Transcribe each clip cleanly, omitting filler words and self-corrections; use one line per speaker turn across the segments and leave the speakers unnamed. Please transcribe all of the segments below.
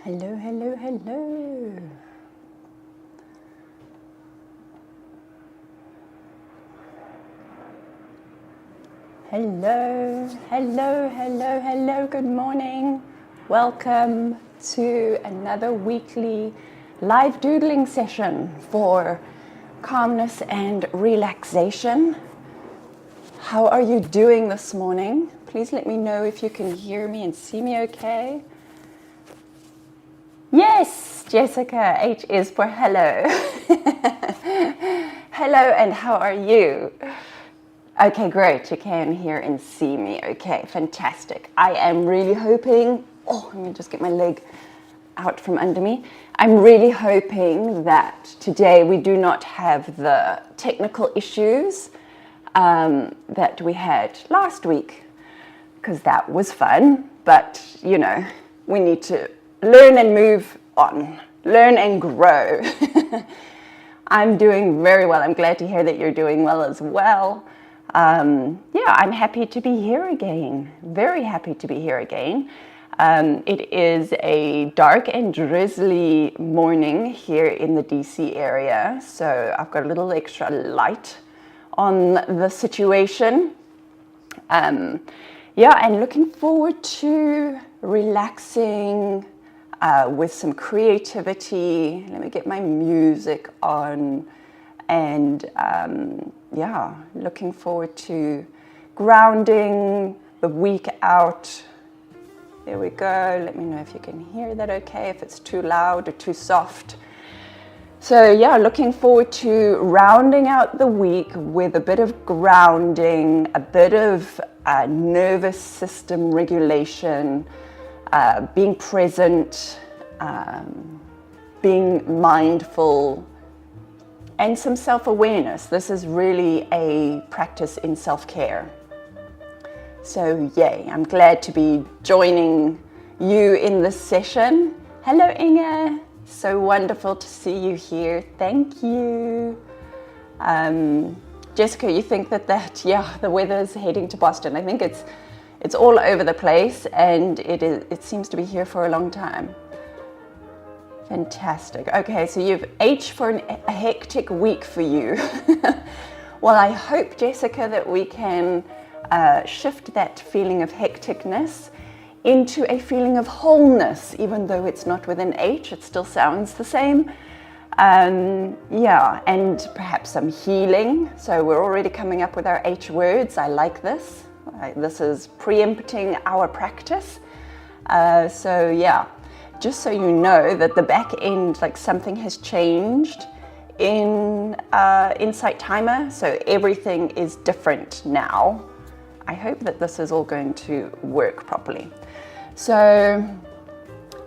Hello, hello, hello. Hello, hello, hello, hello, good morning. Welcome to another weekly live doodling session for calmness and relaxation. How are you doing this morning? Please let me know if you can hear me and see me okay. Yes, Jessica, H is for hello. Hello, and how are you? Okay, great. You can hear and see me. Okay, fantastic. I am really hoping, let me just get my leg out from under me. I'm really hoping that today we do not have the technical issues that we had last week, because that was fun. But, you know, we need to learn and move on, learn and grow. I'm doing very well. I'm glad to hear that you're doing well as well. I'm happy to be here again. Very happy to be here again. It is a dark and drizzly morning here in the DC area, so I've got a little extra light on the situation. And looking forward to relaxing with some creativity. Let me get my music on. And looking forward to grounding the week out. There we go. Let me know if you can hear that okay, if it's too loud or too soft. So looking forward to rounding out the week with a bit of grounding, a bit of nervous system regulation, being present, being mindful, and some self-awareness. This is really a practice in self-care. So yay, I'm glad to be joining you in this session. Hello Inge, so wonderful to see you here. Thank you. Jessica, you think that the weather is heading to Boston. I think it's all over the place, and it seems to be here for a long time. Fantastic. Okay, so you've H for a hectic week for you. Well, I hope, Jessica, that we can shift that feeling of hecticness into a feeling of wholeness, even though it's not with an H, it still sounds the same. And perhaps some healing. So we're already coming up with our H words. I like this. This is preempting our practice. Just so you know that the back end, like something has changed in Insight Timer, so everything is different now. I hope that this is all going to work properly. So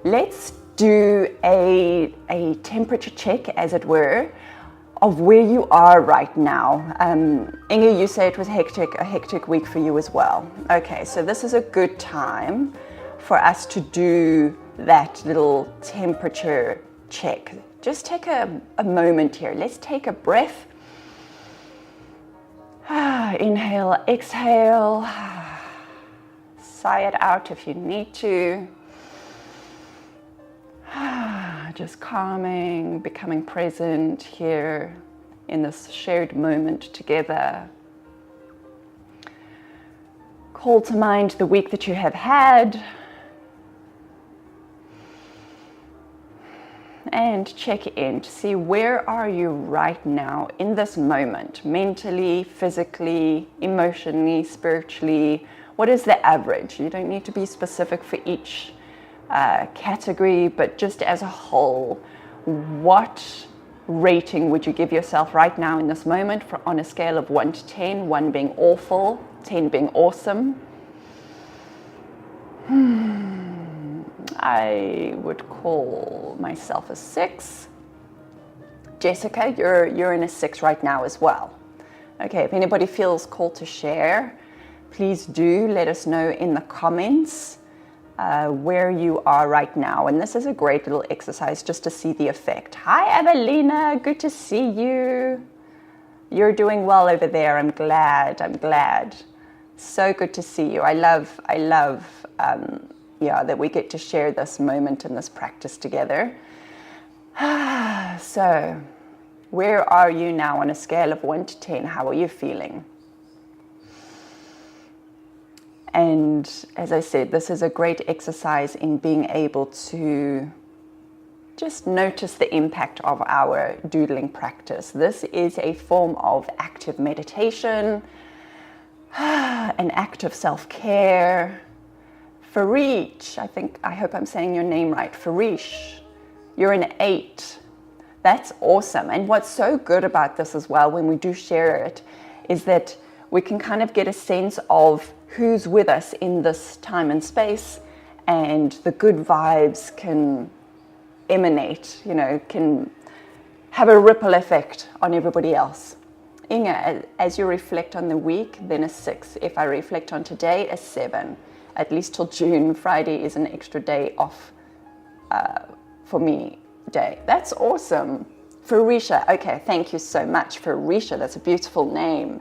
let's do a temperature check, as it were, of where you are right now. Inge, you say it was a hectic week for you as well. Okay, so this is a good time for us to do that little temperature check. Just take a moment here. Let's take a breath. Inhale, exhale. Sigh it out if you need to. Just calming, becoming present here in this shared moment together. Call to mind the week that you have had. And check in to see where are you right now in this moment, mentally, physically, emotionally, spiritually. What is the average? You don't need to be specific for each category, but just as a whole, what rating would you give yourself right now in this moment on a scale of 1 to 10, 1 being awful, 10 being awesome? I would call myself a 6. Jessica, you're in a 6 right now as well. Okay, if anybody feels called to share, please do let us know in the comments where you are right now. And this is a great little exercise just to see the effect. Hi, Evelina, good to see you. You're doing well over there. I'm glad. So good to see you. I love yeah, that we get to share this moment and this practice together. So, where are you now on a scale of 1 to 10? How are you feeling? And as I said, this is a great exercise in being able to just notice the impact of our doodling practice. This is a form of active meditation, an act of self-care. Farish, I hope I'm saying your name right. Farish, you're an 8. That's awesome. And what's so good about this as well, when we do share it, is that we can kind of get a sense of who's with us in this time and space, and the good vibes can emanate, can have a ripple effect on everybody else. Inga, as you reflect on the week, then a 6. If I reflect on today, a 7. At least till June. Friday is an extra day off for me day. That's awesome. Farisha, okay, thank you so much. Farisha, that's a beautiful name.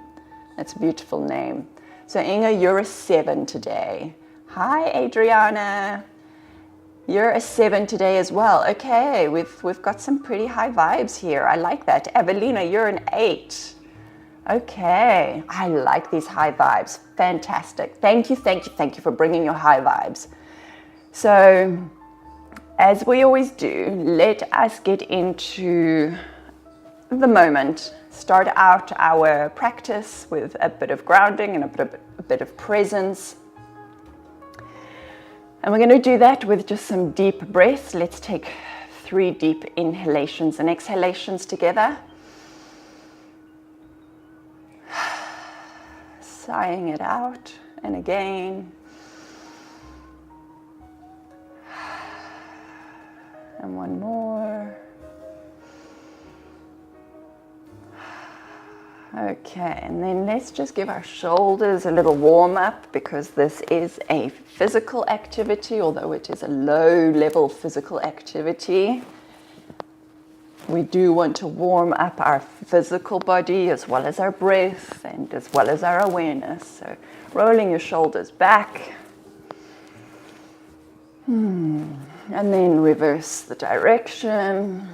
That's a beautiful name. So Inga, you're a 7 today. Hi, Adriana. You're a 7 today as well. Okay, we've got some pretty high vibes here. I like that. Evelina, you're an 8. Okay, I like these high vibes. Fantastic. Thank you for bringing your high vibes. So, as we always do, let us get into the moment. Start out our practice with a bit of grounding and a bit of presence. And we're going to do that with just some deep breaths. Let's take 3 deep inhalations and exhalations together. Sighing it out, and again. And one more. Okay, and then let's just give our shoulders a little warm up, because this is a physical activity, although it is a low-level physical activity. We do want to warm up our physical body as well as our breath and as well as our awareness. So rolling your shoulders back. And then reverse the direction.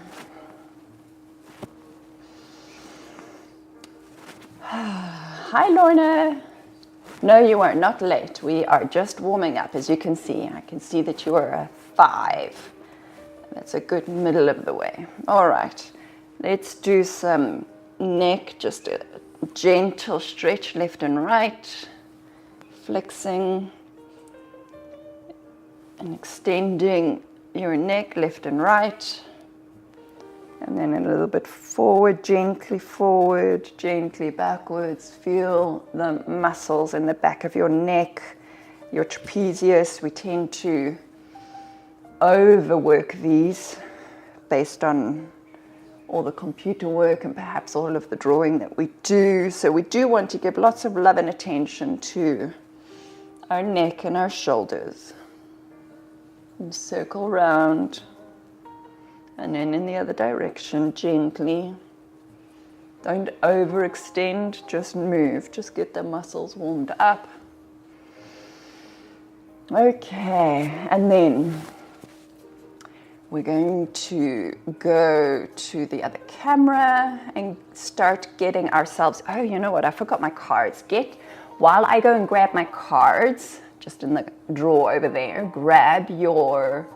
Hi, Lorna. No, you are not late. We are just warming up, as you can see. I can see that you are a 5. That's a good middle of the way. All right, let's do some neck, just a gentle stretch left and right, flexing and extending your neck left and right. And then a little bit forward, gently backwards. Feel the muscles in the back of your neck, your trapezius. We tend to overwork these based on all the computer work and perhaps all of the drawing that we do. So we do want to give lots of love and attention to our neck and our shoulders. And circle round. And then in the other direction, gently. Don't overextend, just move. Just get the muscles warmed up. Okay, and then we're going to go to the other camera and start getting ourselves, oh, you know what, I forgot my cards. While I go and grab my cards, just in the drawer over there, grab your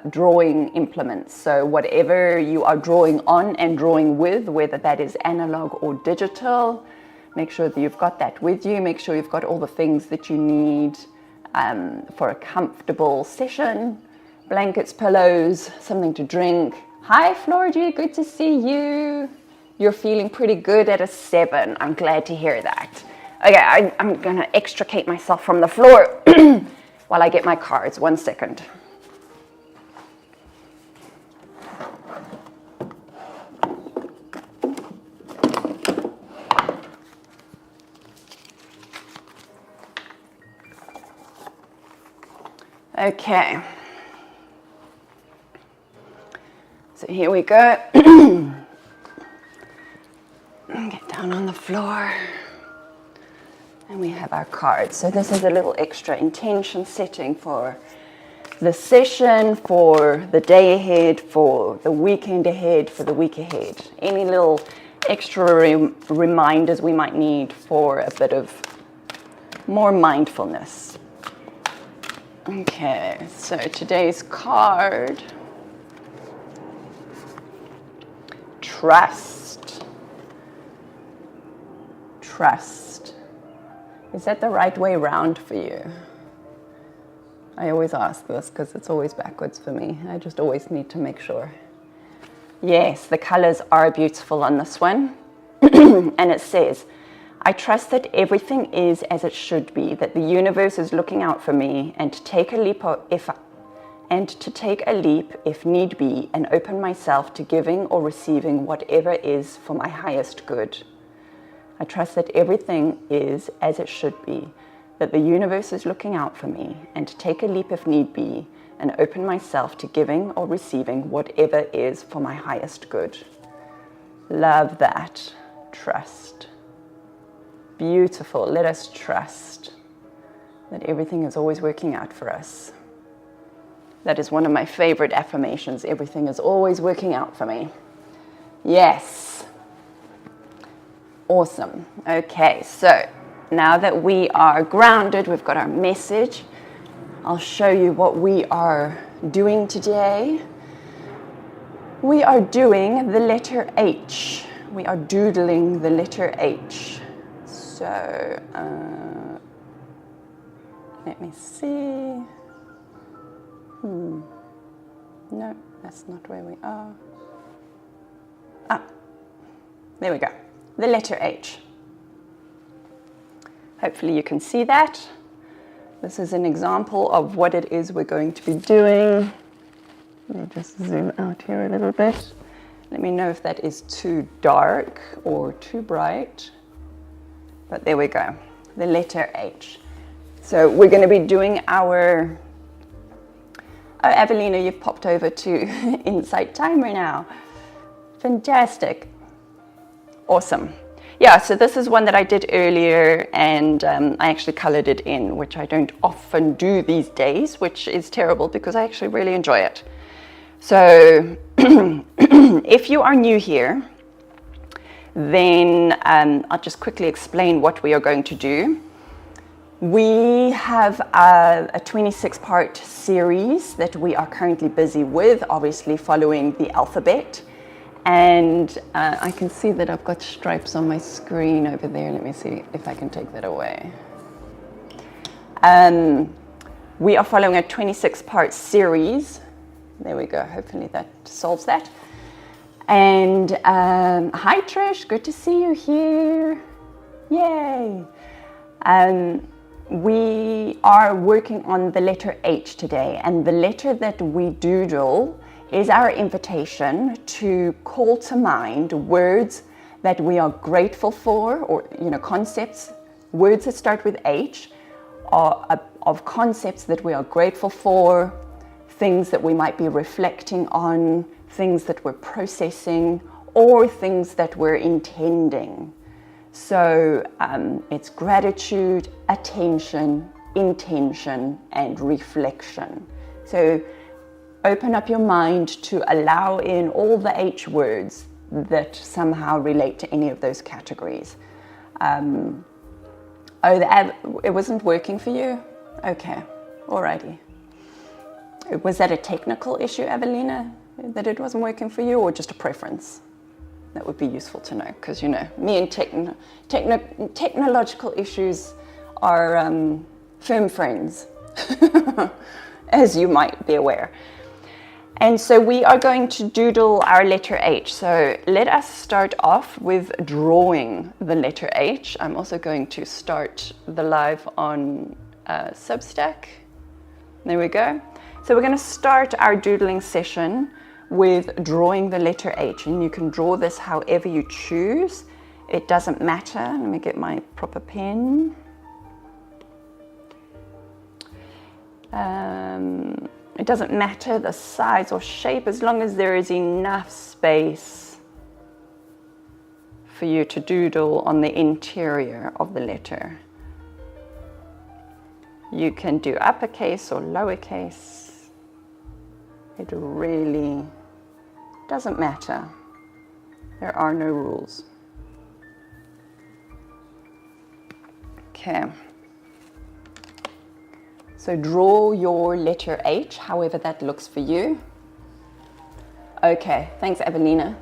drawing implements. So whatever you are drawing on and drawing with, whether that is analog or digital, make sure that you've got that with you. Make sure you've got all the things that you need for a comfortable session. Blankets, pillows, something to drink. Hi, Florgie, good to see you. You're feeling pretty good at a 7. I'm glad to hear that. Okay, I'm gonna extricate myself from the floor while I get my cards. 1 second. Okay. So here we go. Get down on the floor And we have our cards. So this is a little extra intention setting for the session, for the day ahead, for the weekend ahead, for the week ahead. Any little extra reminders we might need for a bit of more mindfulness. Okay, so today's card, trust. Trust. Is that the right way round for you? I always ask this because it's always backwards for me. I just always need to make sure. Yes, the colors are beautiful on this one. And it says, I trust that everything is as it should be, that the universe is looking out for me, and to take a leap if need be, and open myself to giving or receiving whatever is for my highest good. I trust that everything is as it should be, that the universe is looking out for me, and to take a leap if need be, and open myself to giving or receiving whatever is for my highest good. Love that. Trust. Beautiful. Let us trust that everything is always working out for us. That is one of my favorite affirmations. Everything is always working out for me. Yes. Awesome. Okay, so now that we are grounded, we've got our message. I'll show you what we are doing today. We are doing the letter H. We are doodling the letter H. So, let me see. No, that's not where we are. There we go. The letter H. Hopefully you can see that. This is an example of what it is we're going to be doing. Let me just zoom out here a little bit. Let me know if that is too dark or too bright. But there we go, the letter H. So we're going to be doing our... Oh, Evelina, you've popped over to Insight Timer now. Fantastic. Awesome. Yeah, so this is one that I did earlier, and I actually colored it in, which I don't often do these days, which is terrible because I actually really enjoy it. So if you are new here, then I'll just quickly explain what we are going to do. We have a 26-part series that we are currently busy with, obviously following the alphabet. And I can see that I've got stripes on my screen over there. Let me see if I can take that away. We are following a 26-part series. There we go. Hopefully that solves that. And hi, Trish. Good to see you here. Yay. We are working on the letter H today. And the letter that we doodle is our invitation to call to mind words that we are grateful for, or concepts, words that start with H, of concepts that we are grateful for, things that we might be reflecting on, things that we're processing, or things that we're intending. So it's gratitude, attention, intention, and reflection. So open up your mind to allow in all the H words that somehow relate to any of those categories. It wasn't working for you? Okay, alrighty. Was that a technical issue, Evelina, that it wasn't working for you, or just a preference? That would be useful to know, because me and technological issues are firm friends, as you might be aware. And so we are going to doodle our letter H. So let us start off with drawing the letter H. I'm also going to start the live on Substack. There we go. So we're going to start our doodling session with drawing the letter H. And you can draw this however you choose. It doesn't matter. Let me get my proper pen. It doesn't matter the size or shape, as long as there is enough space for you to doodle on the interior of the letter. You can do uppercase or lowercase. It really doesn't matter. There are no rules. Okay. So draw your letter H, however that looks for you. Okay, thanks Evelina.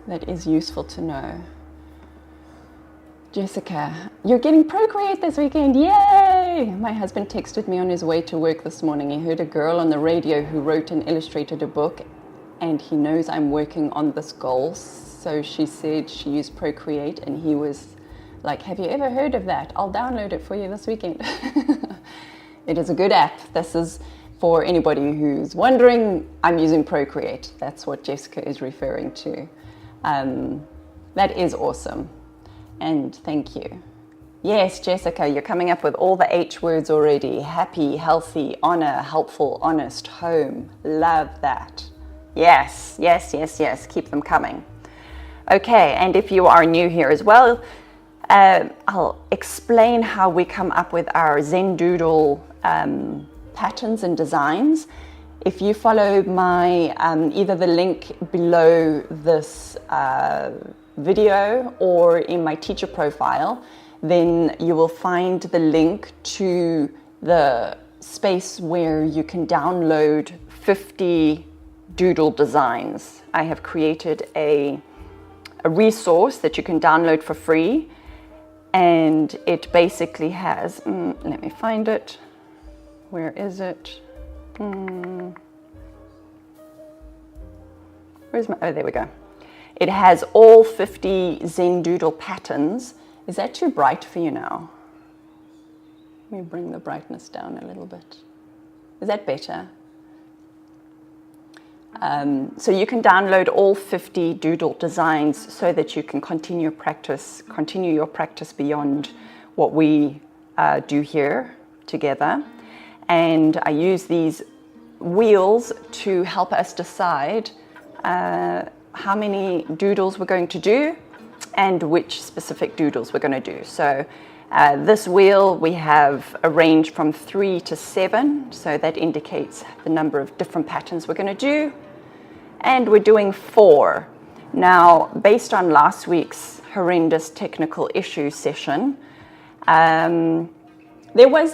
That is useful to know. Jessica, you're getting Procreate this weekend, yay! My husband texted me on his way to work this morning. He heard a girl on the radio who wrote and illustrated a book, and he knows I'm working on this goal. So she said she used Procreate, and he was like, have you ever heard of that? I'll download it for you this weekend. It is a good app. This is for anybody who's wondering, I'm using Procreate. That's what Jessica is referring to. That is awesome. And thank you. Yes, Jessica, you're coming up with all the H words already. Happy, healthy, honor, helpful, honest, home. Love that. Yes, yes, yes, yes. Keep them coming. Okay, and if you are new here as well, I'll explain how we come up with our Zen Doodle patterns and designs. If you follow my, either the link below this video or in my teacher profile, then you will find the link to the space where you can download 50 doodle designs. I have created a resource that you can download for free, and it basically has, let me find it. Where is it? Where's my, oh, there we go. It has all 50 Zen Doodle patterns. Is that too bright for you now? Let me bring the brightness down a little bit. Is that better? So you can download all 50 doodle designs so that you can continue your practice beyond what we do here together. And I use these wheels to help us decide how many doodles we're going to do and which specific doodles we're going to do. So this wheel we have arranged from 3 to 7, so that indicates the number of different patterns we're going to do. And we're doing 4. Now, based on last week's horrendous technical issue session, there was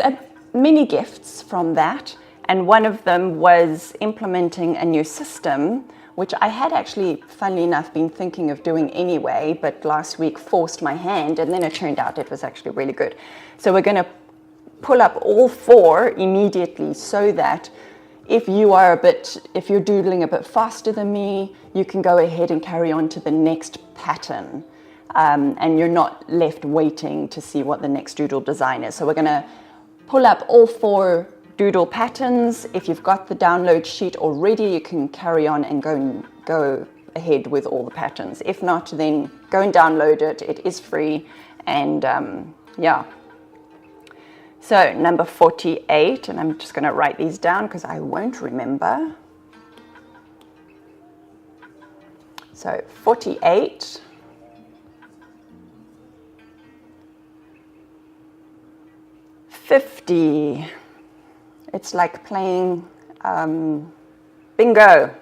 many gifts from that, and one of them was implementing a new system, which I had actually, funnily enough, been thinking of doing anyway, but last week forced my hand, and then it turned out it was actually really good. So we're going to pull up all 4 immediately, so that if you're doodling a bit faster than me, you can go ahead and carry on to the next pattern, and you're not left waiting to see what the next doodle design is. So we're going to pull up all 4 doodle patterns. If you've got the download sheet already, you can carry on and go ahead with all the patterns. If not, then go and download it. It is free, and yeah. So number 48, and I'm just going to write these down because I won't remember. So 48. $50. It's like playing bingo.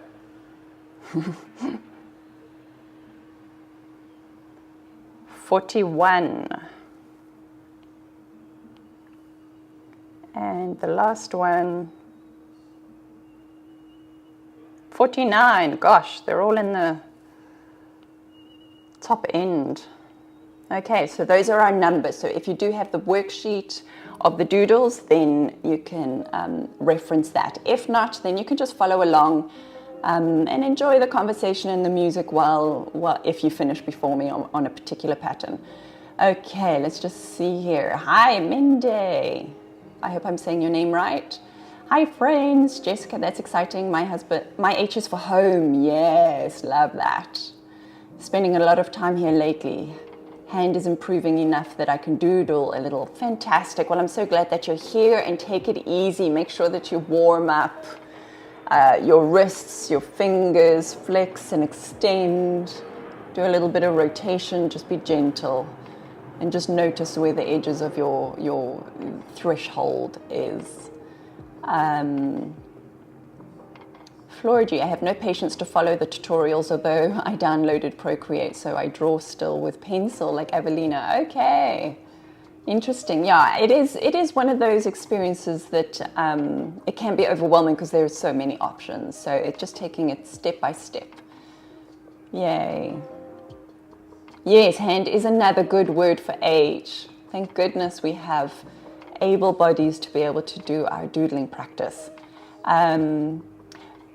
41. And the last one, 49. Gosh, they're all in the top end. Okay, so those are our numbers. So if you do have the worksheet of the doodles, then you can reference that. If not, then you can just follow along and enjoy the conversation and the music while if you finish before me on a particular pattern. Okay, let's just see here. Hi, Mindy. I hope I'm saying your name right. Hi, friends. Jessica, that's exciting. My H is for home. Yes, love that. Spending a lot of time here lately. Hand is improving enough that I can doodle a little. Fantastic. Well, I'm so glad that you're here, and take it easy. Make sure that you warm up your wrists, your fingers, flex and extend. Do a little bit of rotation. Just be gentle. and just notice where the edges of your threshold is. Florgy, I have no patience to follow the tutorials, although I downloaded Procreate, so I draw still with pencil like Evelina. Okay, interesting. Yeah, it is one of those experiences that it can be overwhelming because there's so many options. So it's just taking it step by step. Yay. Yes, hand is another good word for age. Thank goodness we have able bodies to be able to do our doodling practice.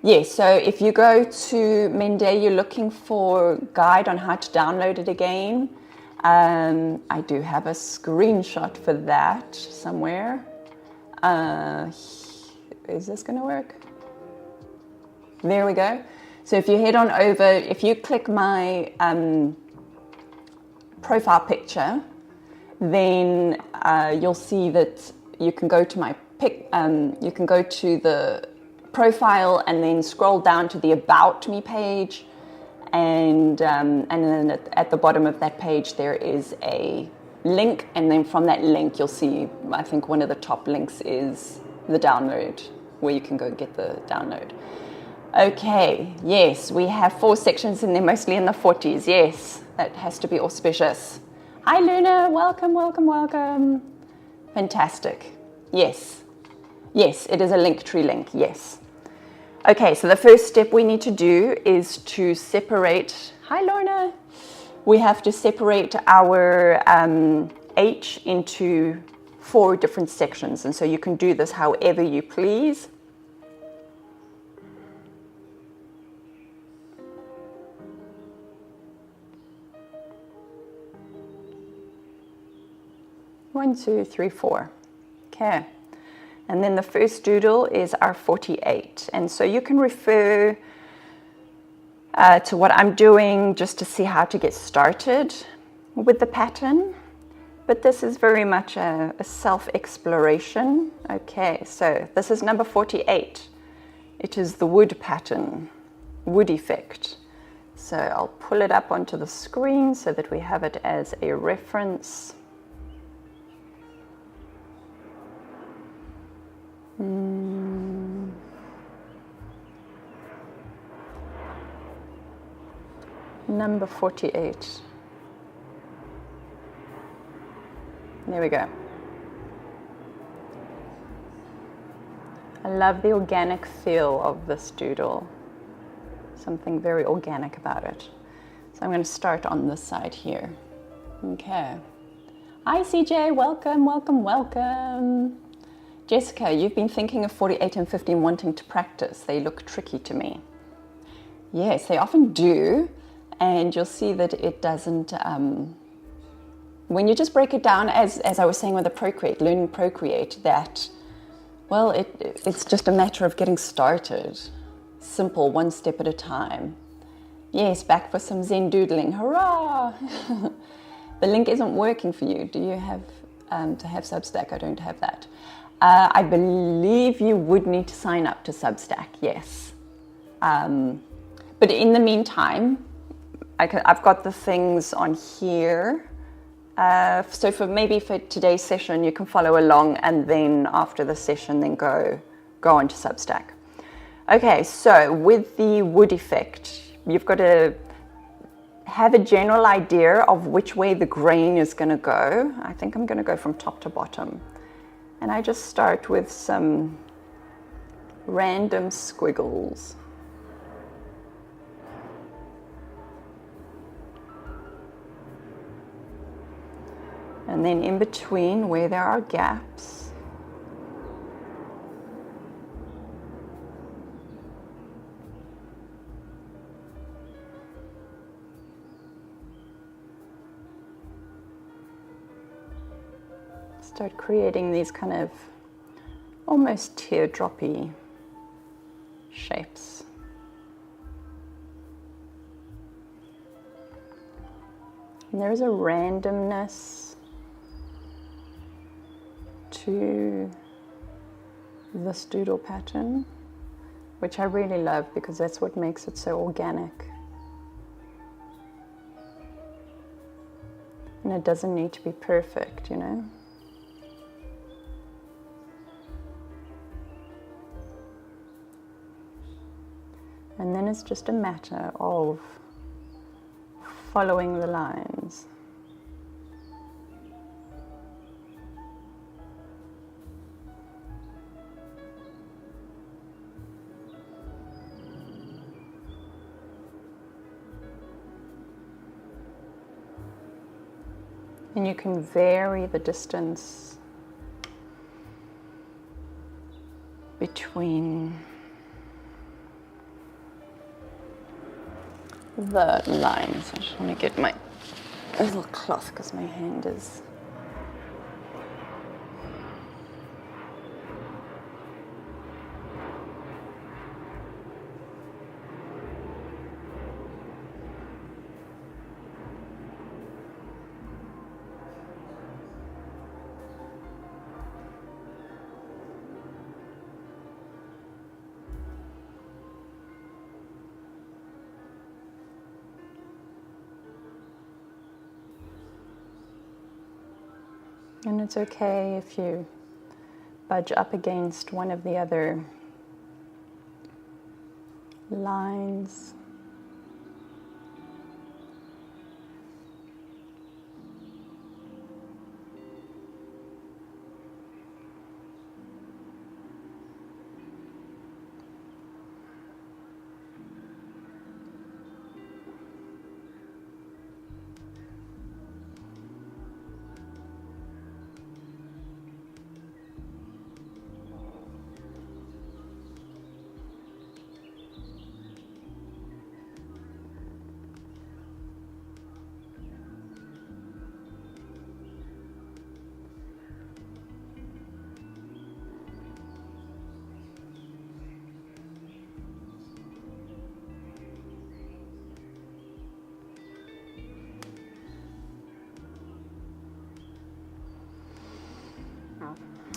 Yes, so if you go to Mende, you're looking for a guide on how to download it again. I do have a screenshot for that somewhere. Is this going to work? There we go. So if you head on over, if you click my profile picture, then you'll see that you can go to my you can go to the profile and then scroll down to the About Me page, and then at the bottom of that page there is a link, and then from that link you'll see, I think one of the top links is the download, where you can go get the download. Okay, yes, we have 4 sections and they're mostly in the 40s. Yes, that has to be auspicious. Hi Luna, welcome, welcome, welcome. Fantastic. Yes, yes, it is a Linktree link, yes. Okay, so the first step we need to do is to separate, hi Lorna, we have to separate our H into 4 different sections, and so you can do this however you please. One, two, three, 4. Okay. And then the first doodle is our 48. And so you can refer to what I'm doing just to see how to get started with the pattern. But this is very much a self-exploration. Okay, so this is number 48. It is the wood pattern, wood effect. So I'll pull it up onto the screen so that we have it as a reference. Number 48. There we go. I love the organic feel of this doodle. Something very organic about it. So I'm going to start on this side here. Okay. Hi CJ, welcome, welcome, welcome. Jessica, you've been thinking of 48 and 50 wanting to practice. They look tricky to me. Yes, they often do. And you'll see that it doesn't, when you just break it down, as I was saying with the Procreate, learning Procreate, that, well, it's just a matter of getting started. Simple, one step at a time. Yes, back for some Zen doodling, hurrah! The link isn't working for you. Do you have, to have Substack? I don't have that. I believe you would need to sign up to Substack, yes. But in the meantime, I've got the things on here. So maybe for today's session, you can follow along, and then after the session, then go onto Substack. Okay, so with the wood effect, you've got to have a general idea of which way the grain is going to go. I think I'm going to go from top to bottom. And I just start with some random squiggles. And then in between, where there are gaps, start creating these kind of almost teardroppy shapes. And there is a randomness to this doodle pattern, which I really love because that's what makes it so organic. And it doesn't need to be perfect, you know. And then it's just a matter of following the lines. And you can vary the distance between the lines. I just want to get my little cloth because my hand is... And it's okay if you budge up against one of the other lines.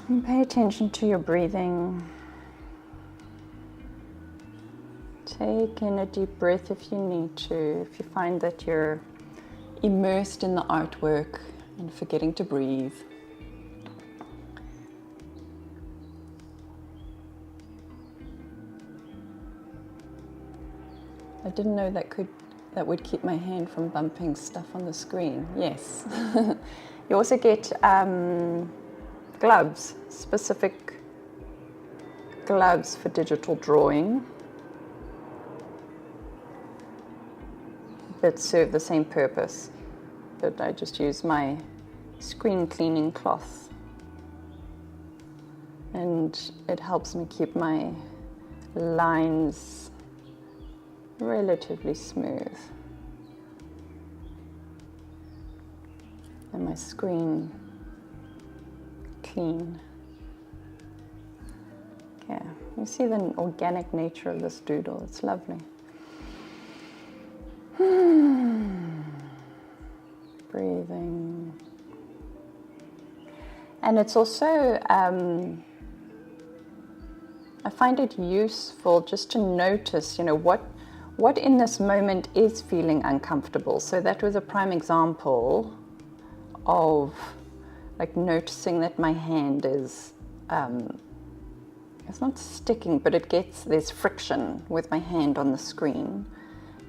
And pay attention to your breathing. Take in a deep breath if you need to, if you find that you're immersed in the artwork and forgetting to breathe. I didn't know that would keep my hand from bumping stuff on the screen. Yes. You also get gloves, specific gloves for digital drawing that serve the same purpose, but I just use my screen cleaning cloth and it helps me keep my lines relatively smooth and my screen clean. Yeah, you see the organic nature of this doodle. It's lovely. Breathing. And it's also, I find it useful just to notice, you know, what in this moment is feeling uncomfortable. So that was a prime example of like noticing that my hand is, it's not sticking, but there's friction with my hand on the screen.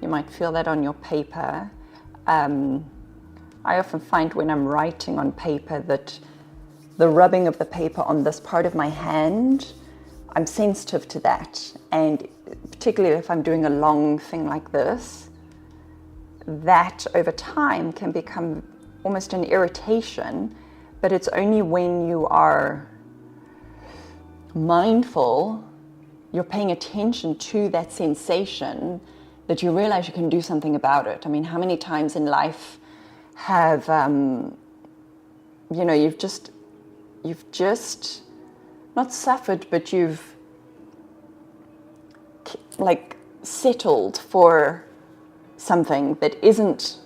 You might feel that on your paper. I often find when I'm writing on paper that the rubbing of the paper on this part of my hand, I'm sensitive to that. And particularly if I'm doing a long thing like this, that over time can become almost an irritation. But it's only when you are mindful, you're paying attention to that sensation, that you realize you can do something about it. I mean, how many times in life have, you know, you've just not suffered, but you've like settled for something that isn't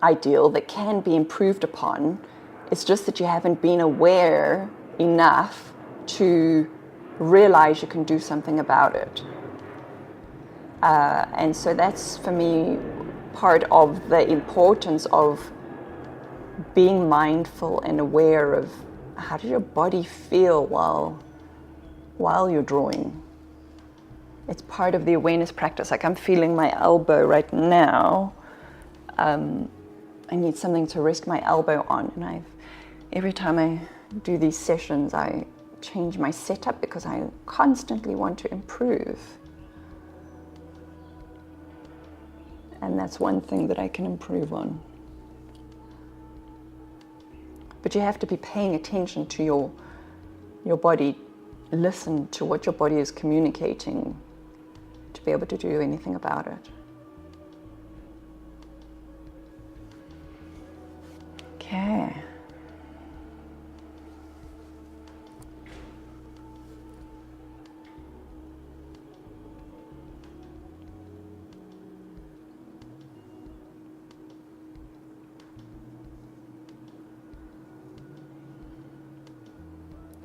ideal, that can be improved upon. It's just that you haven't been aware enough to realize you can do something about it. And so that's, for me, part of the importance of being mindful and aware of how does your body feel while you're drawing. It's part of the awareness practice. Like I'm feeling my elbow right now. I need something to rest my elbow on, and every time I do these sessions, I change my setup because I constantly want to improve. And that's one thing that I can improve on. But you have to be paying attention to your body, listen to what your body is communicating to be able to do anything about it. Okay.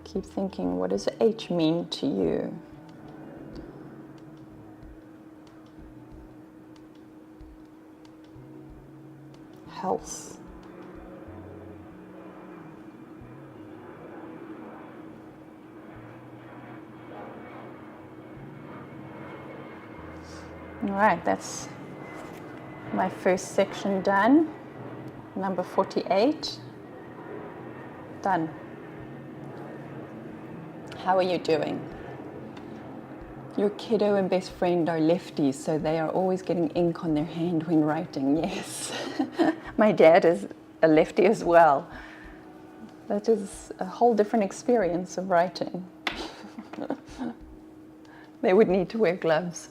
Keep thinking, what does H mean to you? Health. All right, that's my first section done. Number 48, done. How are you doing? Your kiddo and best friend are lefties, so they are always getting ink on their hand when writing. Yes. My dad is a lefty as well. That is a whole different experience of writing. They would need to wear gloves.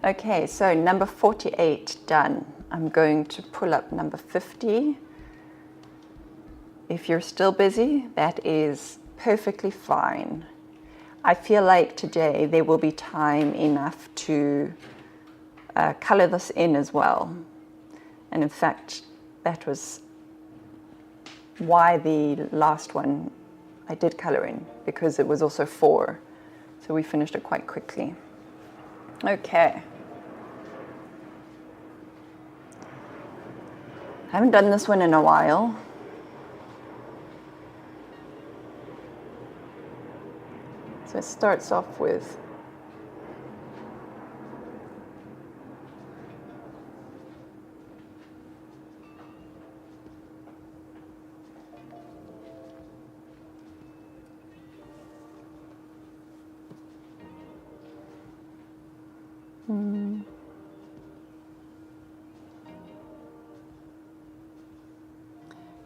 Okay, so number 48 done. I'm going to pull up number 50. If you're still busy, that is perfectly fine. I feel like today there will be time enough to color this in as well. And in fact, that was why the last one I did color in, because it was also 4. So we finished it quite quickly. Okay. I haven't done this one in a while. So it starts off with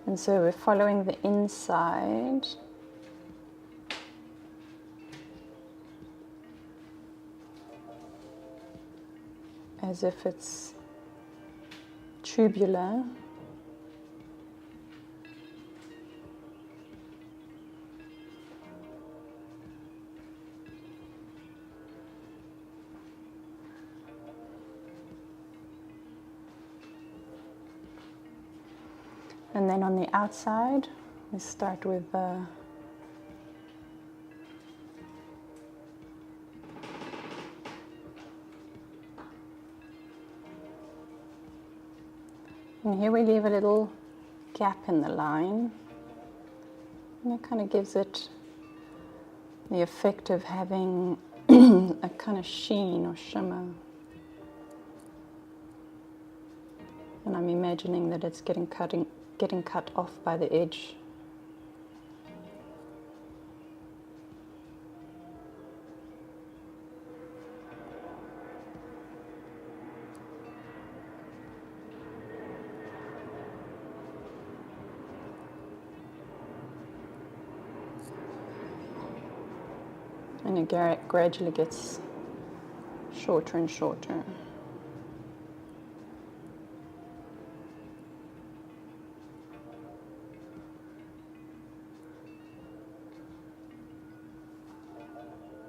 and so we're following the inside. As if it's tubular. And then on the outside, we start with and here we leave a little gap in the line, and it kind of gives it the effect of having a kind of sheen or shimmer. And I'm imagining that it's getting cut off by the edge. And it gradually gets shorter and shorter.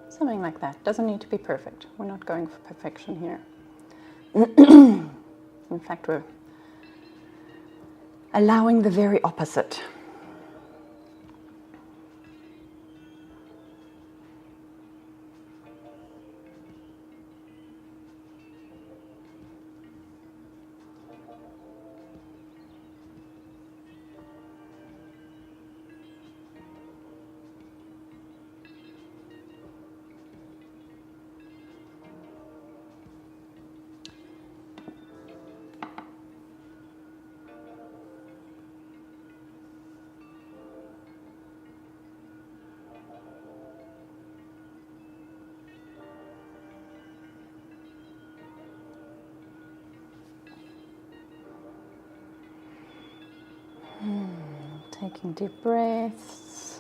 Something like that. Doesn't need to be perfect. We're not going for perfection here. In fact, we're allowing the very opposite. Taking deep breaths.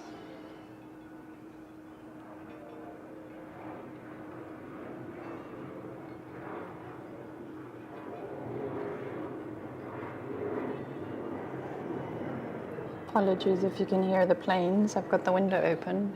Apologies if you can hear the planes. I've got the window open.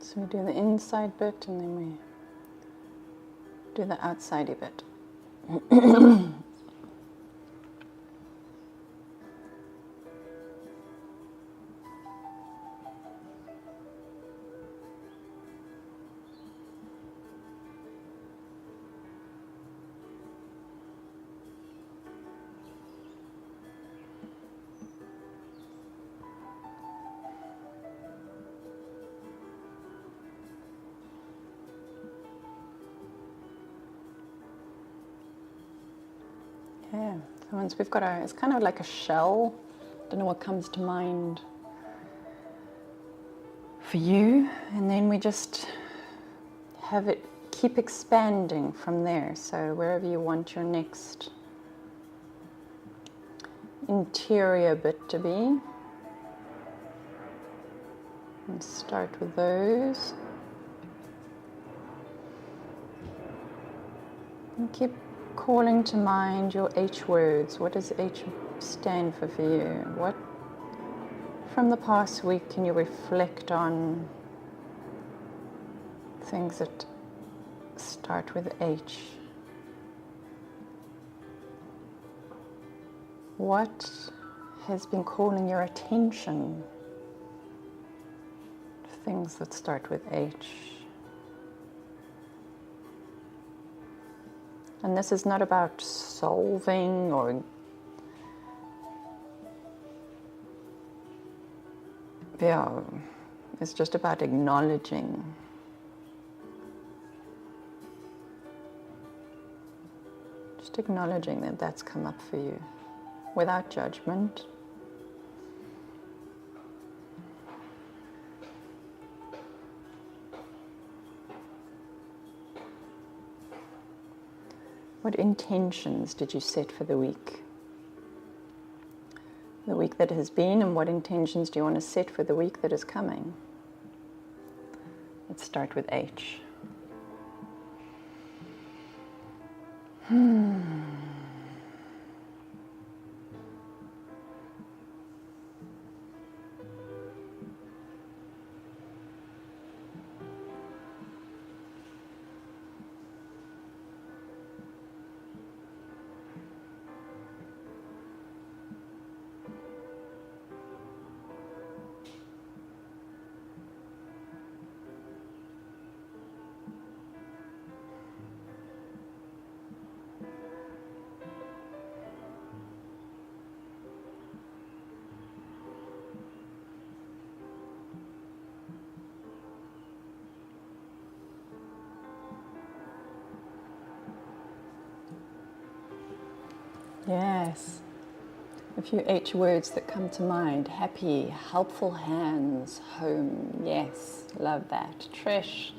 So we do the inside bit and then we do the outside bit. Yeah, so once we've got it's kind of like a shell. Don't know what comes to mind for you. And then we just have it keep expanding from there. So wherever you want your next interior bit to be. And start with those. And keep calling to mind your H words. What does H stand for you? What from the past week can you reflect on things that start with H? What has been calling your attention? Things that start with H. And this is not about solving or it's just about acknowledging. Just acknowledging that that's come up for you without judgment. What intentions did you set for the week? The week that has been, and what intentions do you want to set for the week that is coming? Let's start with H. Yes. A few H words that come to mind. Happy, helpful hands, home. Yes, love that. Trish,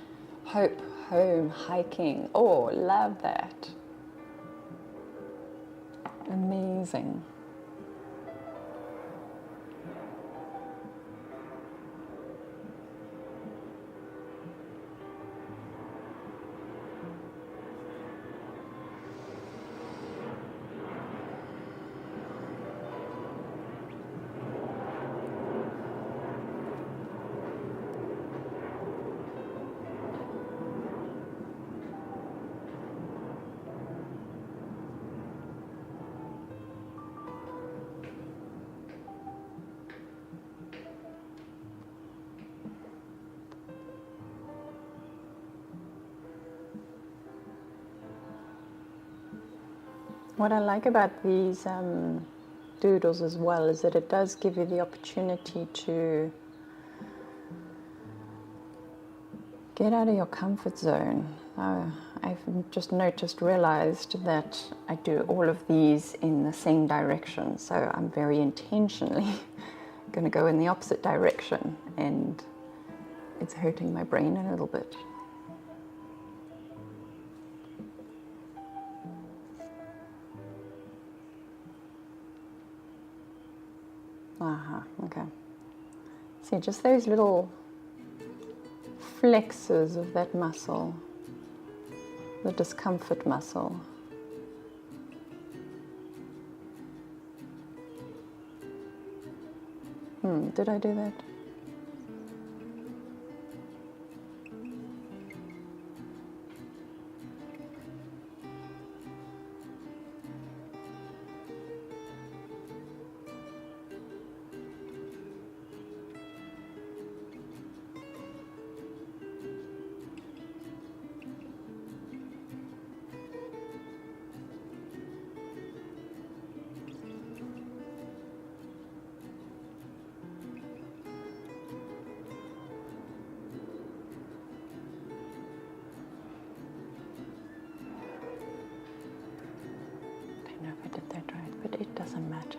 hope, home, hiking. Oh, love that. Amazing.
What I like about these doodles as well is that it does give you the opportunity to get out of your comfort zone. I've just realized that I do all of these in the same direction, so I'm very intentionally going to go in the opposite direction, and it's hurting my brain a little bit. Okay. See, just those little flexes of that muscle, the discomfort muscle. Did I do that? I don't know if I did that right, but it doesn't matter.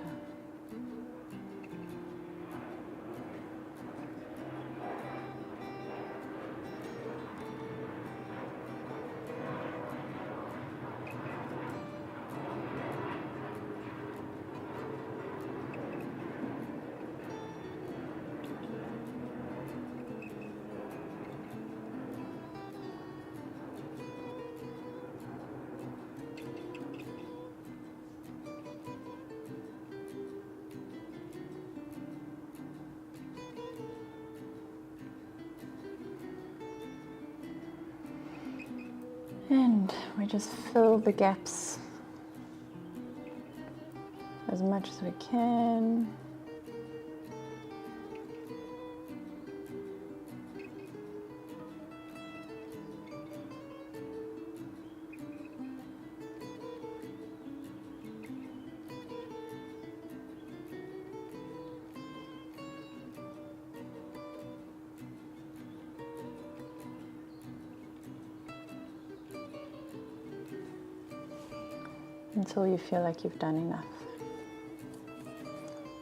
And we just fill the gaps as much as we can. Until you feel like you've done enough.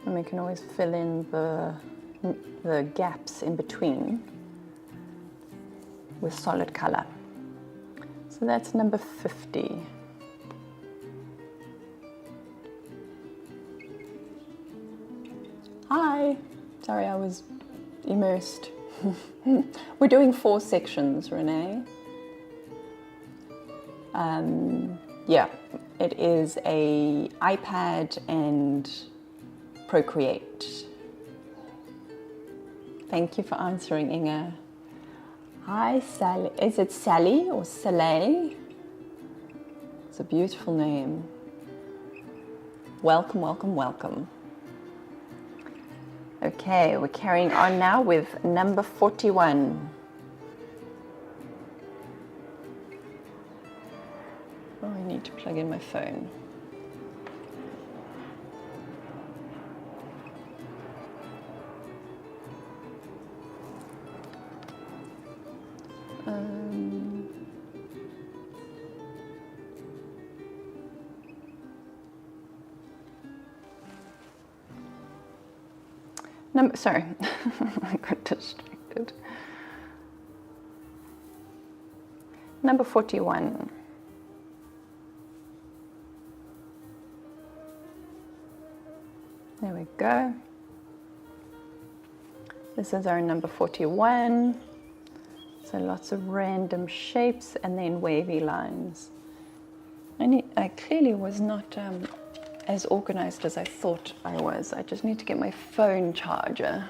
And we can always fill in the gaps in between with solid color. So that's number 50. Hi! Sorry, I was immersed. We're doing 4 sections, Renee. Yeah, it is a iPad and Procreate. Thank you for answering, Inga. Hi, Sally. Is it Sally or Soleil? It's a beautiful name. Welcome, welcome, welcome. Okay, we're carrying on now with number 41. Oh, I need to plug in my phone. Sorry, I got distracted. Number 41. There we go. This is our number 41. So lots of random shapes and then wavy lines. I clearly was not as organized as I thought I was. I just need to get my phone charger.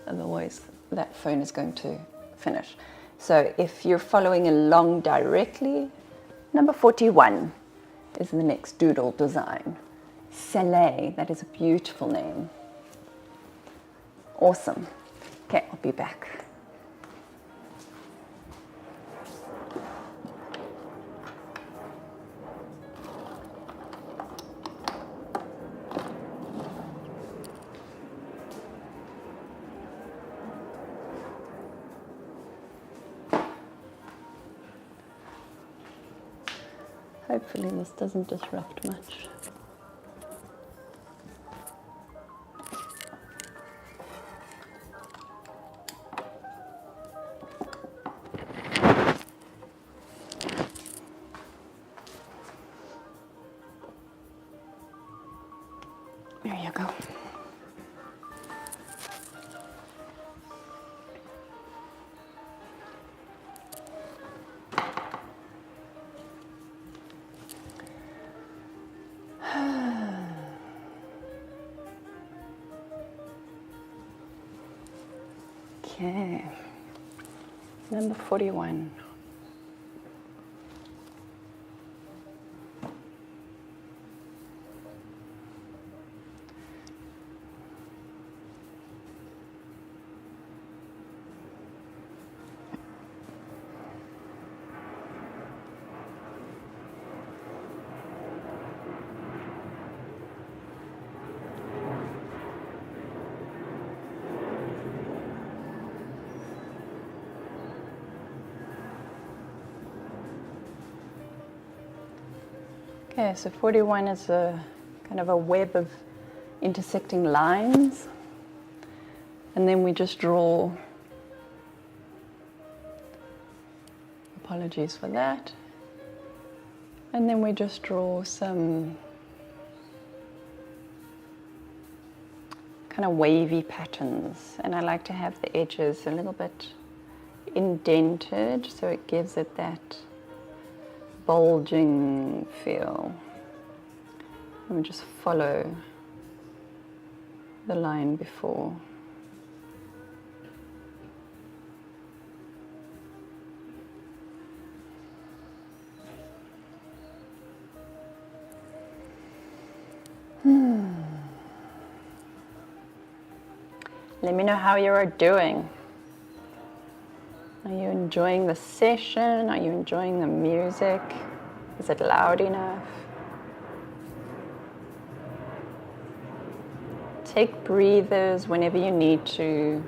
Otherwise, that phone is going to finish. So if you're following along directly, number 41 is the next doodle design. Soleil, that is a beautiful name. Awesome. Okay, I'll be back. Hopefully this doesn't disrupt much.
There you go. Okay.
Number 41. Okay, so 41 is a kind of a web of intersecting lines, and then we just draw, apologies for that, and then we just draw some kind of wavy patterns, and I like to have the edges a little bit indented so it gives it that bulging feel. And we just follow the line before. Let me know how you are doing. Are you enjoying the session? Are you enjoying the music? Is it loud enough? Take breathers whenever you need to.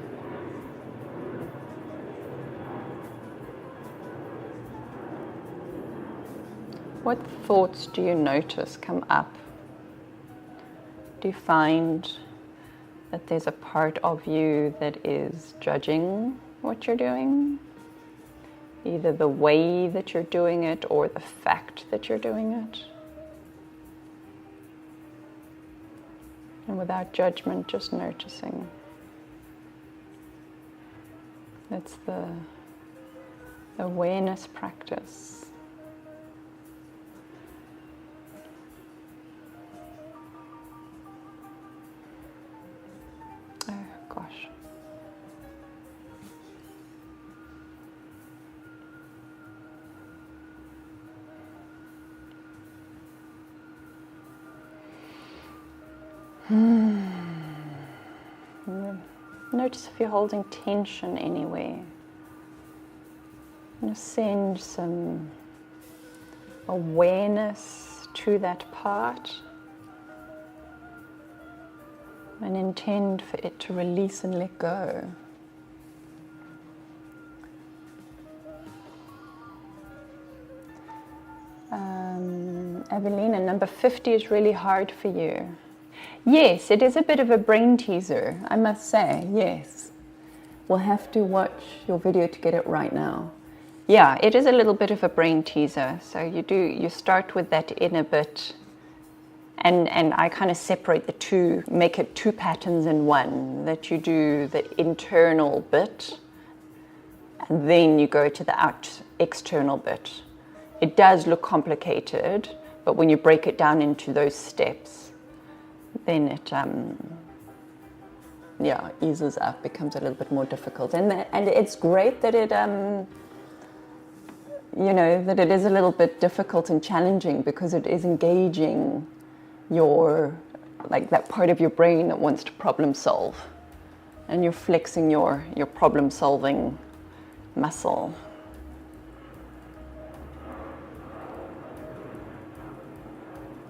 What thoughts do you notice come up? Do you find that there's a part of you that is judging what you're doing? Either the way that you're doing it or the fact that you're doing it. And without judgment, just noticing. That's the awareness practice. Oh gosh. Notice if you're holding tension anywhere. Send some awareness to that part and intend for it to release and let go. Evelina, number 50 is really hard for you. Yes, it is a bit of a brain teaser, I must say, yes. We'll have to watch your video to get it right now. Yeah, it is a little bit of a brain teaser. So you start with that inner bit, and I kind of separate the two, make it two patterns in one, that you do the internal bit, and then you go to the external bit. It does look complicated, but when you break it down into those steps, then it eases up, becomes a little bit more difficult. And it's great that it that it is a little bit difficult and challenging, because it is engaging your, like, that part of your brain that wants to problem solve, and you're flexing your problem solving muscle.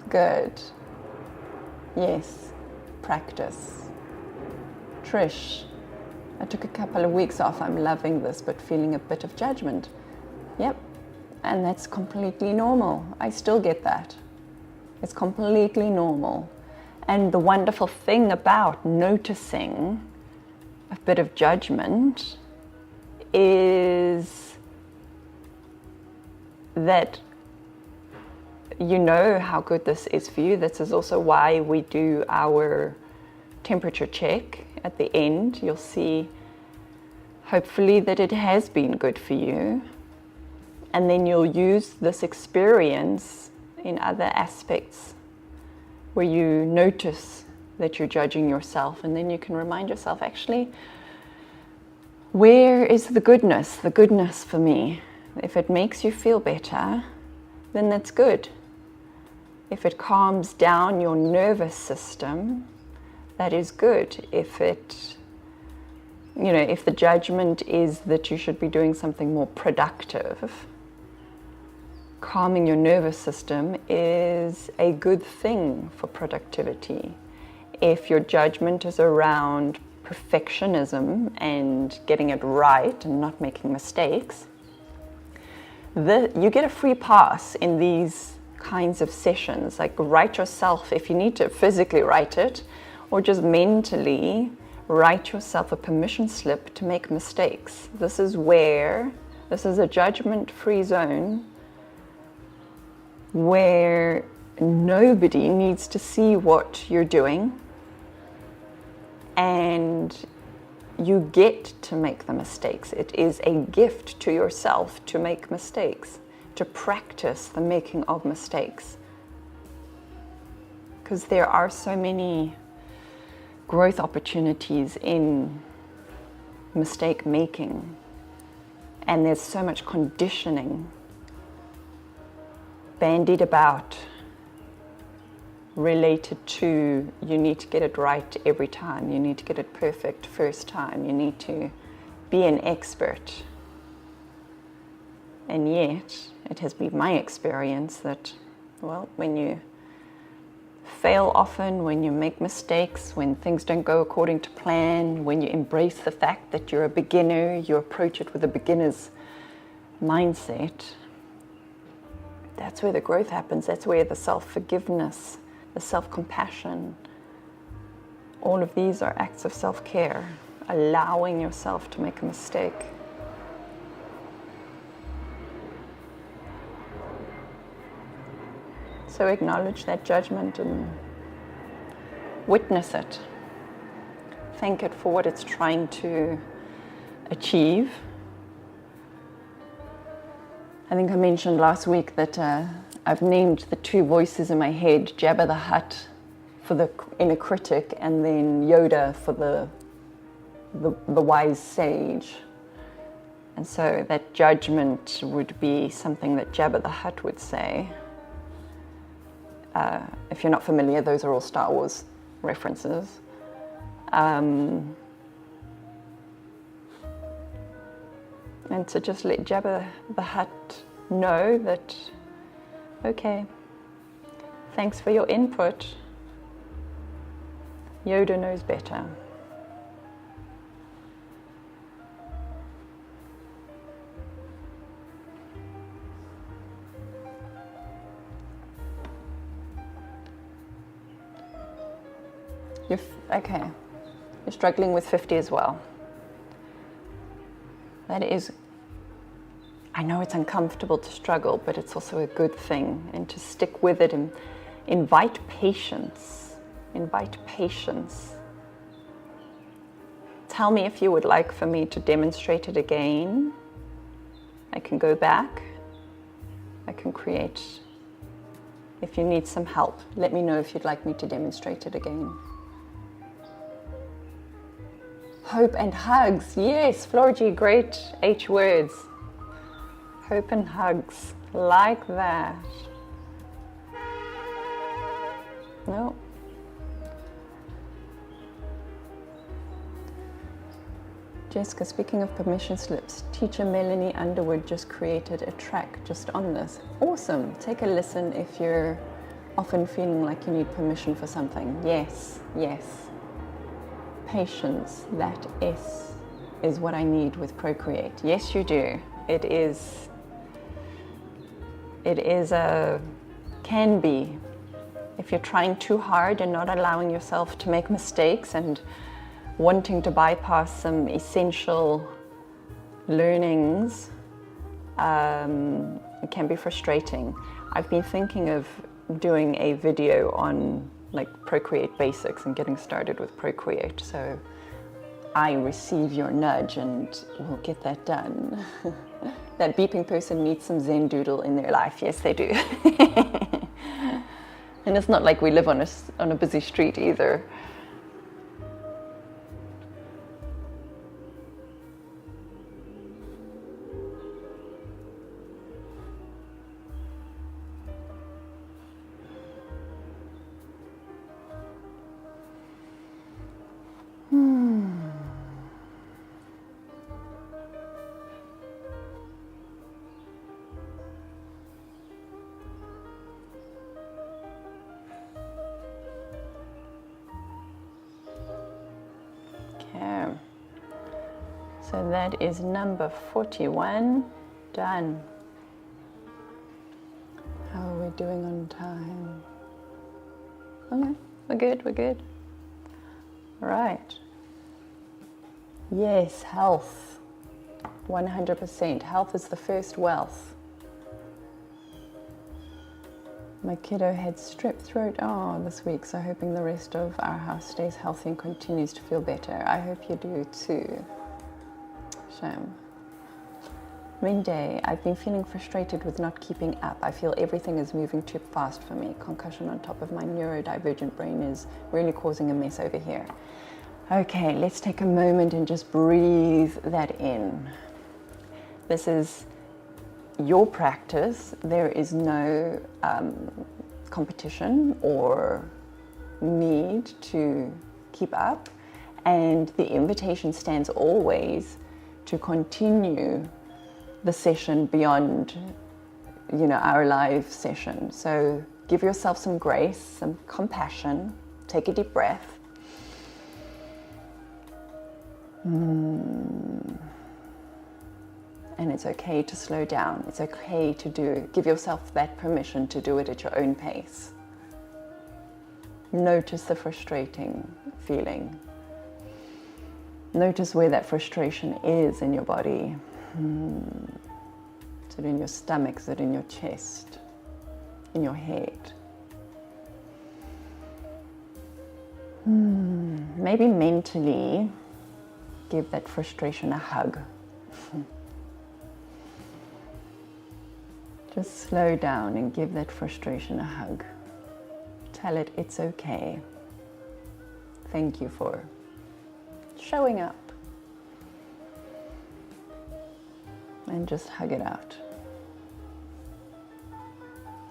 Good. Yes, practice. Trish, I took a couple of weeks off. I'm loving this, but feeling a bit of judgment. Yep, And that's completely normal. I still get that. It's completely normal. And the wonderful thing about noticing a bit of judgment is that you know how good this is for you. This is also why we do our temperature check at the end. You'll see, hopefully, that it has been good for you. And then you'll use this experience in other aspects where you notice that you're judging yourself. And then you can remind yourself, actually, where is the goodness for me? If it makes you feel better, then that's good. If it calms down your nervous system, that is good. If it, if the judgment is that you should be doing something more productive, calming your nervous system is a good thing for productivity. If your judgment is around perfectionism and getting it right and not making mistakes, you get a free pass in these kinds of sessions. Like, write yourself, if you need to physically write it, or just mentally write yourself a permission slip to make mistakes. This is a judgment-free zone where nobody needs to see what you're doing, and you get to make the mistakes. It is a gift to yourself to make mistakes, to practice the making of mistakes. Because there are so many growth opportunities in mistake making, and there's so much conditioning bandied about related to you need to get it right every time, you need to get it perfect first time, you need to be an expert. And yet, it has been my experience that, well, when you fail often, when you make mistakes, when things don't go according to plan, when you embrace the fact that you're a beginner, you approach it with a beginner's mindset, that's where the growth happens. That's where the self-forgiveness, the self-compassion, all of these are acts of self-care, allowing yourself to make a mistake. So acknowledge that judgment and witness it. Thank it for what it's trying to achieve. I think I mentioned last week that I've named the two voices in my head, Jabba the Hutt for the inner critic, and then Yoda for the wise sage. And so that judgment would be something that Jabba the Hutt would say. If you're not familiar, those are all Star Wars references. And to just let Jabba the Hutt know that, okay, thanks for your input. Yoda knows better. Okay, you're struggling with 50 as well. That is, I know it's uncomfortable to struggle, but it's also a good thing, and to stick with it and invite patience. Invite patience. Tell me if you would like for me to demonstrate it again. I can go back. I can create. If you need some help, let me know if you'd like me to demonstrate it again. Hope and hugs. Yes, Florgy, great H words. Hope and hugs. Like that. No. Jessica, speaking of permission slips, teacher Melanie Underwood just created a track just on this. Awesome. Take a listen if you're often feeling like you need permission for something. Yes, yes. Patience, that is what I need with Procreate. Yes, you do. It is it is can be, if you're trying too hard and not allowing yourself to make mistakes and wanting to bypass some essential learnings, it can be frustrating. I've been thinking of doing a video on like Procreate basics and getting started with Procreate. So I receive your nudge and we'll get that done. That beeping person needs some Zen doodle in their life. Yes, they do. And it's not like we live on a busy street either. Okay, so that is number 41 done. How are we doing on time? Okay, we're good, we're good. All right. Yes, health. 100%. Health is the first wealth. My kiddo had strep throat this week, so hoping the rest of our house stays healthy and continues to feel better. I hope you do too. Shame. Monday, I've been feeling frustrated with not keeping up. I feel everything is moving too fast for me. Concussion on top of my neurodivergent brain is really causing a mess over here. Okay, let's take a moment and just breathe that in. This is your practice. There is no competition or need to keep up, and the invitation stands always to continue the session beyond, our live session. So give yourself some grace, some compassion. Take a deep breath. And it's okay to slow down. It's okay to give yourself that permission to do it at your own pace. Notice the frustrating feeling. Notice where that frustration is in your body. Is it in your stomach? Is it in your chest? In your head? Maybe mentally give that frustration a hug. Just slow down and give that frustration a hug. Tell it it's okay. Thank you for showing up. And just hug it out.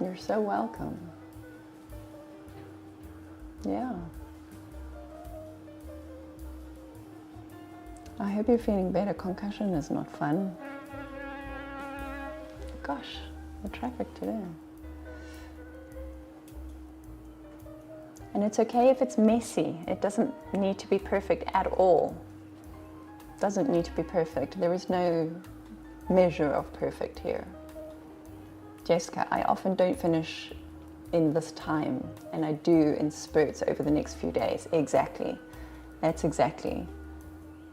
You're so welcome. Yeah. I hope you're feeling better. Concussion is not fun. Gosh, the traffic today. And it's okay if it's messy. It doesn't need to be perfect at all. It doesn't need to be perfect. There is no measure of perfect here. Jessica, I often don't finish in this time, and I do in spurts over the next few days. Exactly. That's exactly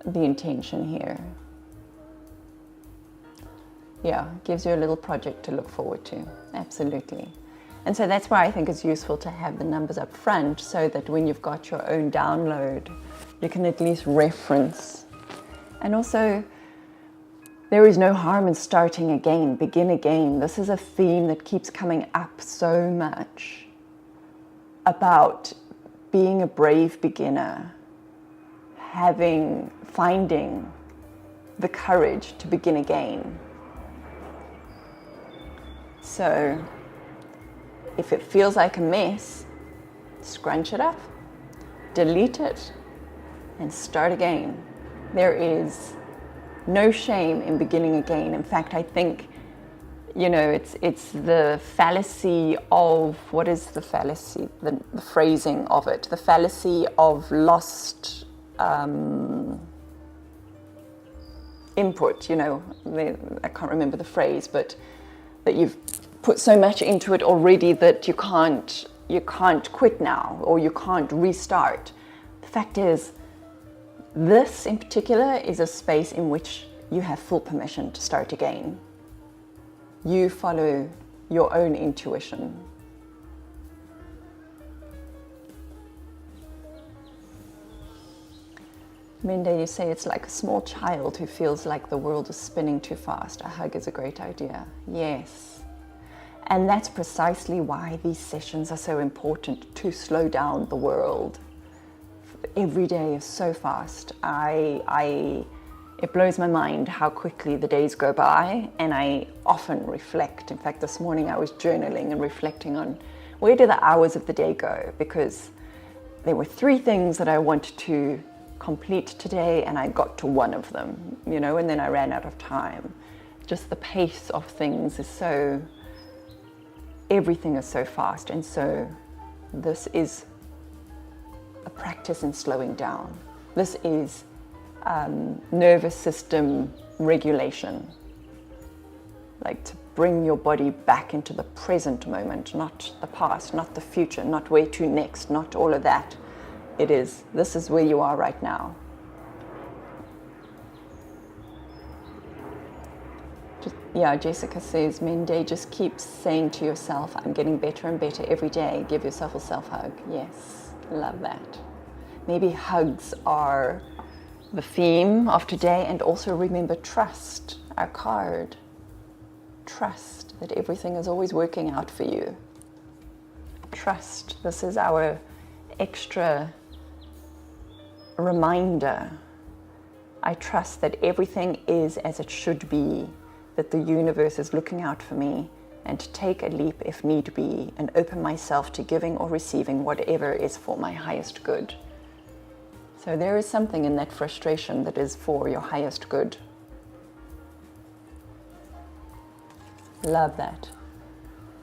the intention here. Yeah, gives you a little project to look forward to. Absolutely. And so that's why I think it's useful to have the numbers up front, so that when you've got your own download, you can at least reference. And also, there is no harm in starting again, begin again. This is a theme that keeps coming up so much about being a brave beginner, finding the courage to begin again. So if it feels like a mess, scrunch it up, delete it, and start again. There is no shame in beginning again. In fact, I think, it's the fallacy of, what is the fallacy? The phrasing of it. The fallacy of lost input, I can't remember the phrase, but that you've
put so much into it already that you can't quit now, or you can't restart. The fact is, this in particular is a space in which you have full permission to start again. You follow your own intuition. Minda, you say it's like a small child who feels like the world is spinning too fast. A hug is a great idea. Yes. And that's precisely why these sessions are so important, to slow down the world. Every day is so fast. It blows my mind how quickly the days go by, and I often reflect. In fact, this morning I was journaling and reflecting on where do the hours of the day go, because there were 3 things that I wanted to complete today, and I got to one of them, and then I ran out of time. Just the pace of things is so, everything is so fast, and so this is a practice in slowing down. This is nervous system regulation, like to bring your body back into the present moment, not the past, not the future, not where to next, not all of that. This is where you are right now. Jessica says, Mende, just keep saying to yourself, I'm getting better and better every day. Give yourself a self-hug. Yes, love that. Maybe hugs are the theme of today, and also remember trust, our card. Trust that everything is always working out for you. Trust, this is our extra reminder. I trust that everything is as it should be, that the universe is looking out for me, and to take a leap if need be, and open myself to giving or receiving whatever is for my highest good. So there is something in that frustration that is for your highest good. Love that.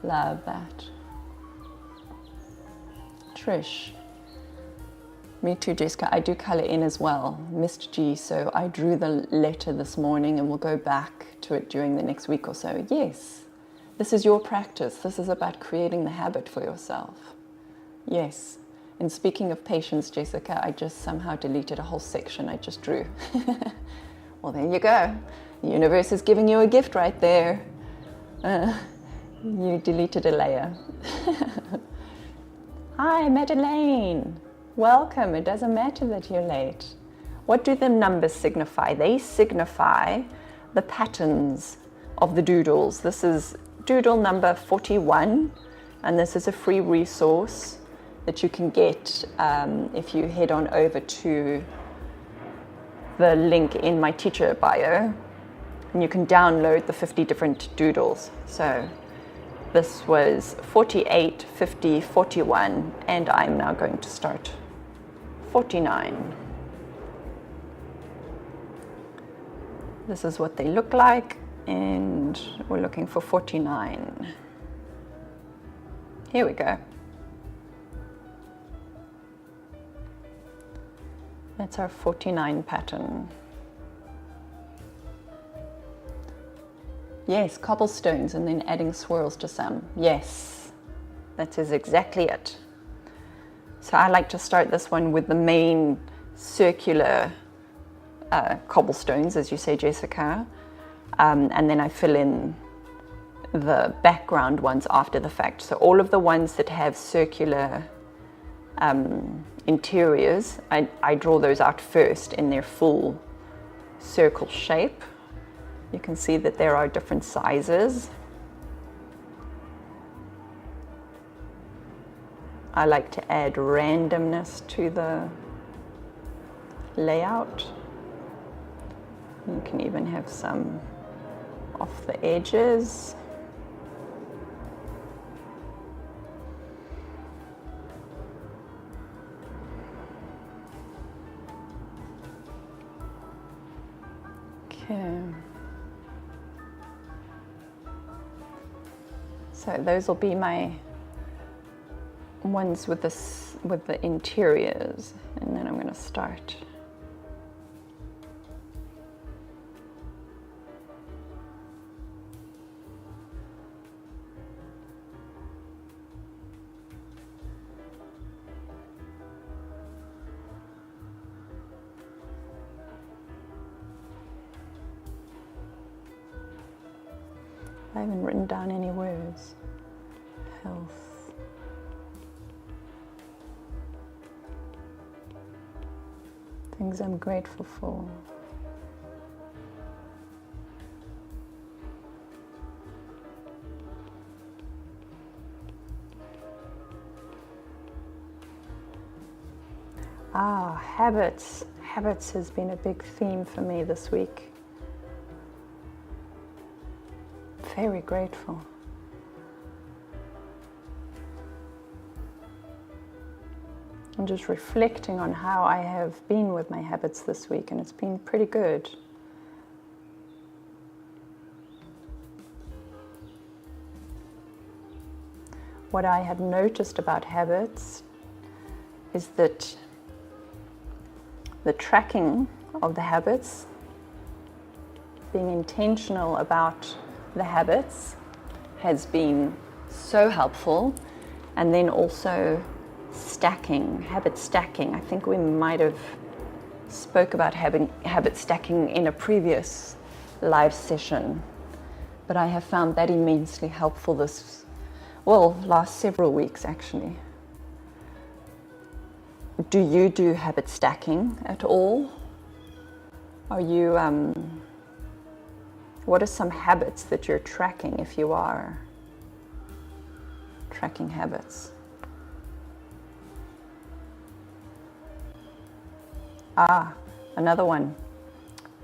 Love that. Trish. Me too, Jessica. I do color in as well. Missed G, so I drew the letter this morning and we'll go back to it during the next week or so. Yes, this is your practice. This is about creating the habit for yourself. Yes. And speaking of patience, Jessica, I just somehow deleted a whole section I just drew. Well, there you go. The universe is giving you a gift right there. You deleted a layer. Hi, Madeleine. Welcome. It doesn't matter that you're late. What do the numbers signify? They signify the patterns of the doodles. This is doodle number 41, and this is a free resource that you can get if you head on over to the link in my teacher bio, and you can download the 50 different doodles. So this was 48, 50, 41, and I'm now going to start 49. This is what they look like, and we're looking for 49. Here we go. That's our 49 pattern. Yes, cobblestones and then adding swirls to some. Yes, that is exactly it. So I like to start this one with the main circular cobblestones, as you say, Jessica, and then I fill in the background ones after the fact. So all of the ones that have circular interiors, I draw those out first in their full circle shape. You can see that there are different sizes. I like to add randomness to the layout. You can even have some off the edges. Okay. So those will be my ones with the interiors, and then I'm going to start.
I haven't written down any words. Health. Things I'm grateful for. Habits. Habits has been a big theme for me this week. Very grateful. I'm just reflecting on how I have been with my habits this week, and it's been pretty good. What I had noticed about habits is that the tracking of the habits, being intentional about the habits, has been so helpful. And then also stacking, habit stacking. I think we might have spoke about having habit stacking in a previous live session, but I have found that immensely helpful last several weeks actually. Do you do habit stacking at all? Are you, what are some habits that you're tracking if you are tracking habits? Another one.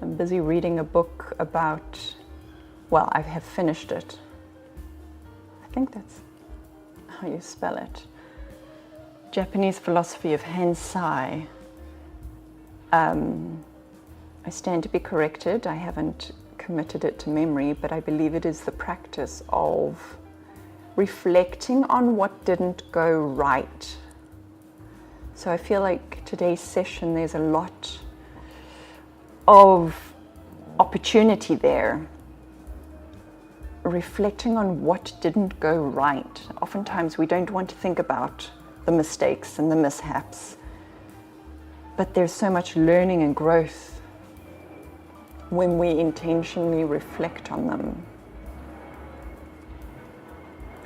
I'm busy reading a book about, well, I have finished it. I think that's how you spell it. Japanese philosophy of Hensai. I stand to be corrected. I haven't committed it to memory, but I believe it is the practice of reflecting on what didn't go right. So I feel like today's session, there's a lot of opportunity there. Reflecting on what didn't go right. Oftentimes we don't want to think about the mistakes and the mishaps, but there's so much learning and growth when we intentionally reflect on them.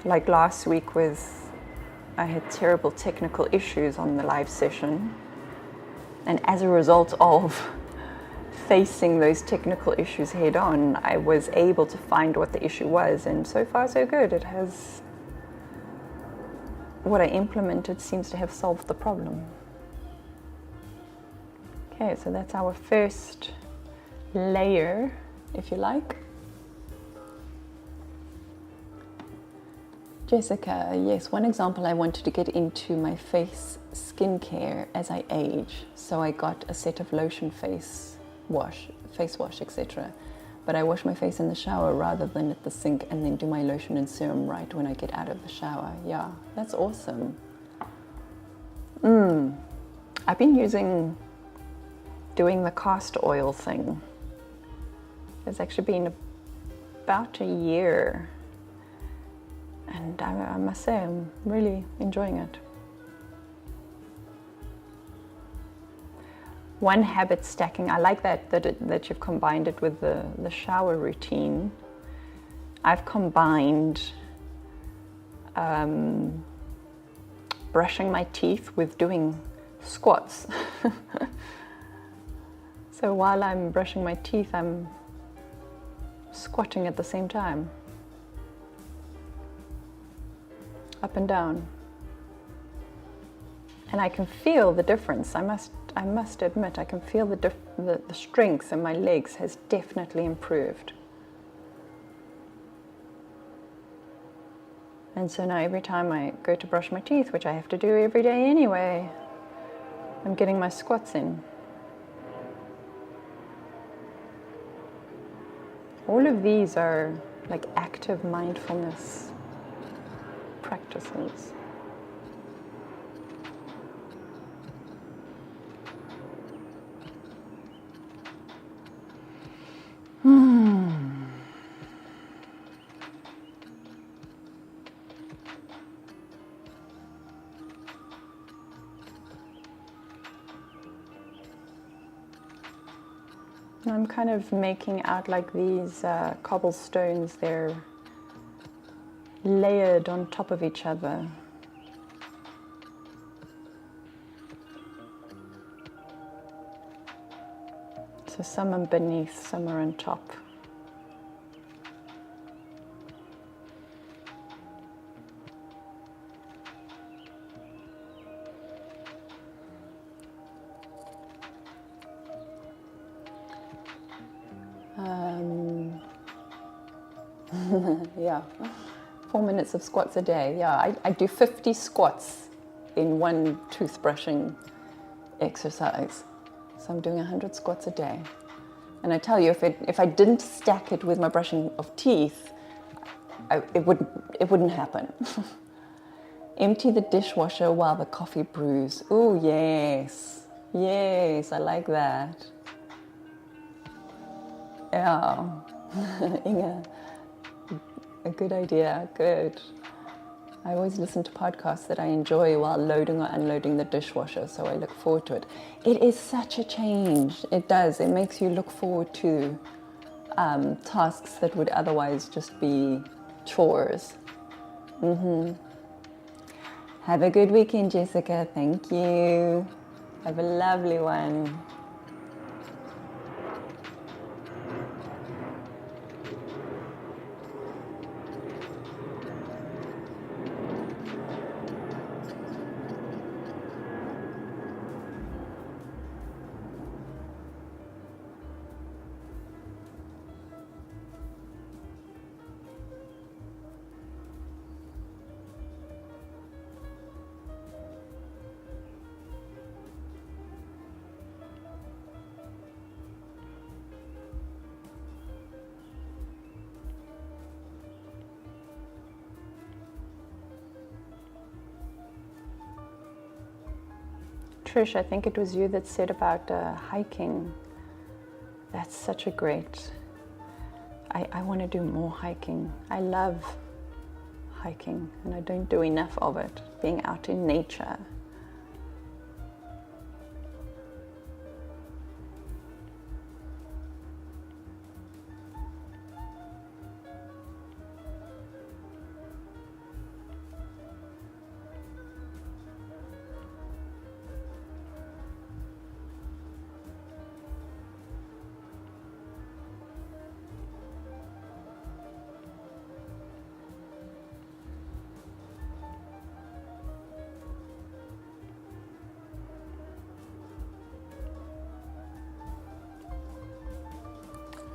Like last week I had terrible technical issues on the live session, and as a result of facing those technical issues head on, I was able to find what the issue was, and so far so good. What I implemented seems to have solved the problem. Okay, so that's our first layer, if you like. Jessica, yes, one example, I wanted to get into my face skincare as I age. So I got a set of lotion face wash, etc. But I wash my face in the shower rather than at the sink, and then do my lotion and serum right when I get out of the shower. Yeah, that's awesome. I've been doing the castor oil thing. It's actually been about a year. And I must say, I'm really enjoying it. One habit stacking, I like that you've combined it with the shower routine. I've combined brushing my teeth with doing squats. So while I'm brushing my teeth, I'm squatting at the same time. Up and down. And I can feel the difference. I must admit, I can feel the strength in my legs has definitely improved. And so now every time I go to brush my teeth, which I have to do every day anyway, I'm getting my squats in. All of these are like active mindfulness practices. I'm kind of making out like these cobblestones. They're layered on top of each other. So some are beneath, some are on top. Yeah, 4 minutes of squats a day. Yeah, I do 50 squats in one toothbrushing exercise. So I'm doing 100 squats a day. And I tell you, if I didn't stack it with my brushing of teeth, it wouldn't happen. Empty the dishwasher while the coffee brews. Oh, yes. Yes, I like that. Yeah. Inga, a good idea, good. I always listen to podcasts that I enjoy while loading or unloading the dishwasher, so I look forward to it. It is such a change. It does. It makes you look forward to tasks that would otherwise just be chores. Have a good weekend, Jessica. Thank you. Have a lovely one. Trish, I think it was you that said about hiking. That's such a great... I want to do more hiking. I love hiking, and I don't do enough of it, being out in nature.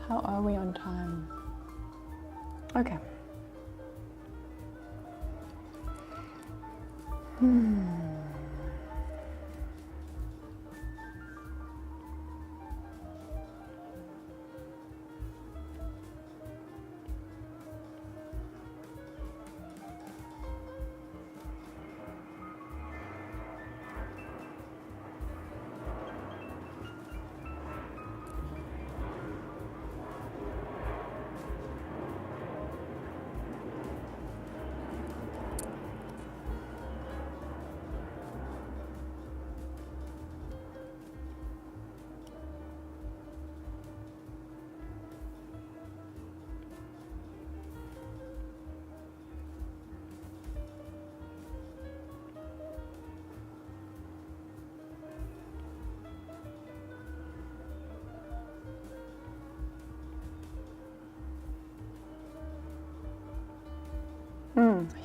How are we on time? Okay.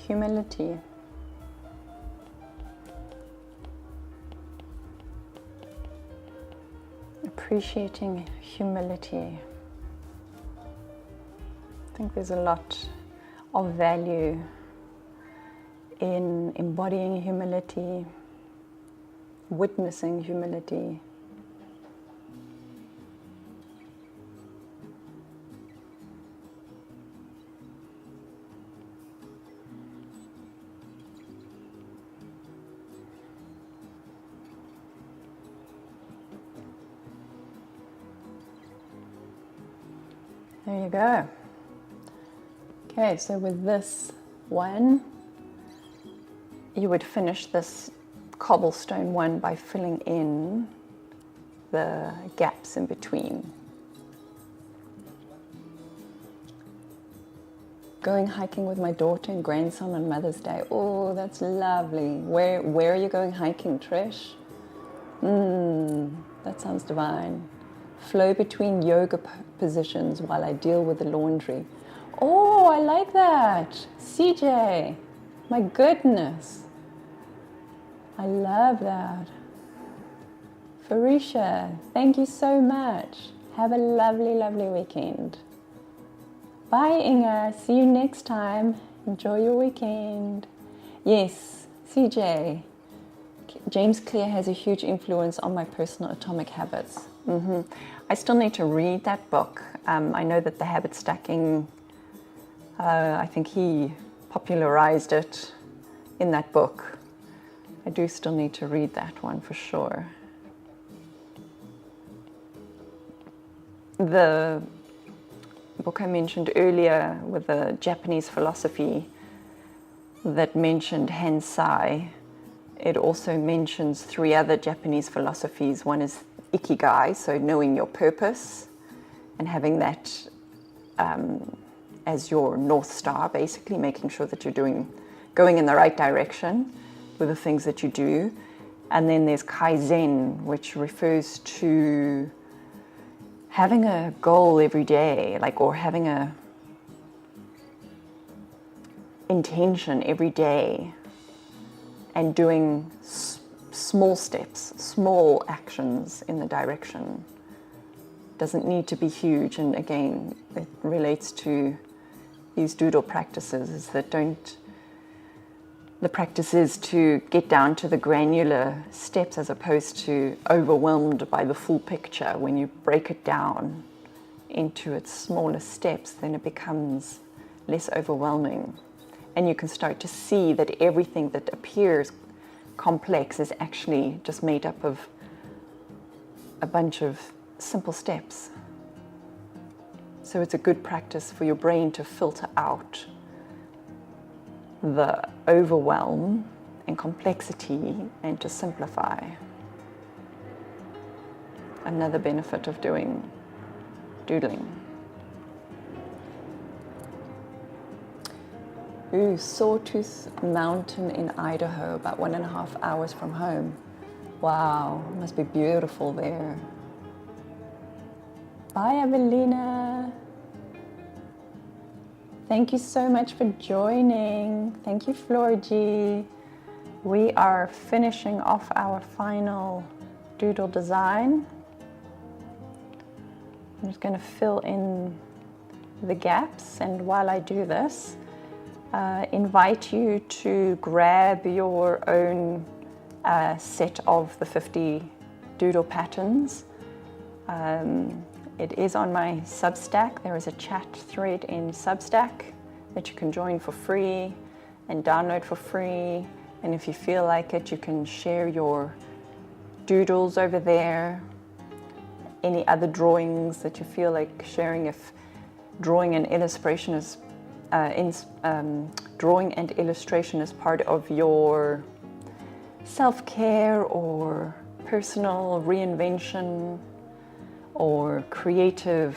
Humility. Appreciating humility. I think there's a lot of value in embodying humility, witnessing humility. There you go. Okay, so with this one, you would finish this cobblestone one by filling in the gaps in between. Going hiking with my daughter and grandson on Mother's Day. Oh, that's lovely. Where are you going hiking, Trish? That sounds divine. Flow between yoga positions while I deal with the laundry. Oh, I like that. CJ, my goodness. I love that. Farisha, thank you so much. Have a lovely, lovely weekend. Bye, Inga. See you next time. Enjoy your weekend. Yes, CJ. James Clear has a huge influence on my personal atomic habits. I still need to read that book. I know that the habit stacking, I think he popularized it in that book. I do still need to read that one for sure. The book I mentioned earlier with the Japanese philosophy that mentioned Hensai, it also mentions 3 other Japanese philosophies. One is Ikigai, so knowing your purpose and having that as your North Star, basically making sure that you're going in the right direction with the things that you do. And then there's Kaizen, which refers to having a goal every day, or having a intention every day and doing small steps, small actions in the direction. Doesn't need to be huge. And again, it relates to these doodle practices, is that the practice is to get down to the granular steps as opposed to overwhelmed by the full picture. When you break it down into its smaller steps, then it becomes less overwhelming. And you can start to see that everything that appears complex is actually just made up of a bunch of simple steps. So it's a good practice for your brain to filter out the overwhelm and complexity and to simplify. Another benefit of doing doodling. Ooh, Sawtooth Mountain in Idaho, about 1.5 hours from home. Wow, it must be beautiful there. Bye, Evelina. Thank you so much for joining. Thank you, Florgie. We are finishing off our final doodle design. I'm just going to fill in the gaps, and while I do this, invite you to grab your own set of the 50 doodle patterns. It is on my Substack. There is a chat thread in Substack that you can join for free and download for free. And if you feel like it, you can share your doodles over there. Any other drawings that you feel like sharing, if drawing and illustration is drawing and illustration is part of your self-care or personal reinvention or creative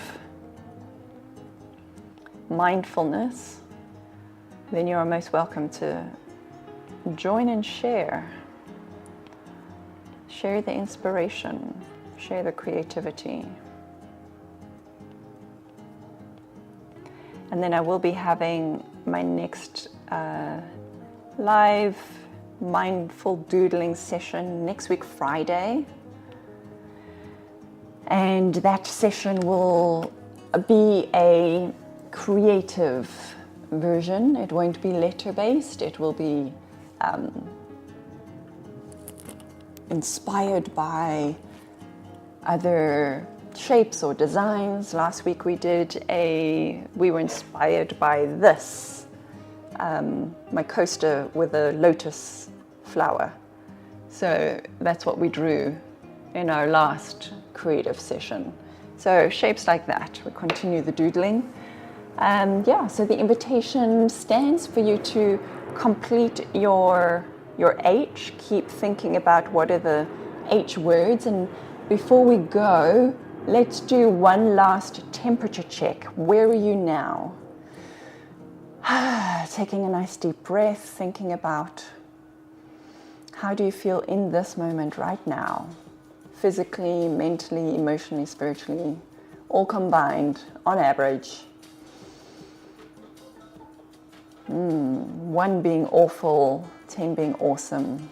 mindfulness, then you are most welcome to join and share. Share the inspiration, share the creativity. And then I will be having my next live mindful doodling session next week, Friday. And that session will be a creative version. It won't be letter-based. It will be inspired by other shapes or designs. Last week we were inspired by this, my coaster with a lotus flower. So that's what we drew in our last creative session. So shapes like that, we continue the doodling. So the invitation stands for you to complete your H. Keep thinking about what are the H words, and before we go, let's do one last temperature check. Where are you now? Taking a nice deep breath, thinking about how do you feel in this moment right now? Physically, mentally, emotionally, spiritually, all combined on average. 1 being awful, 10 being awesome.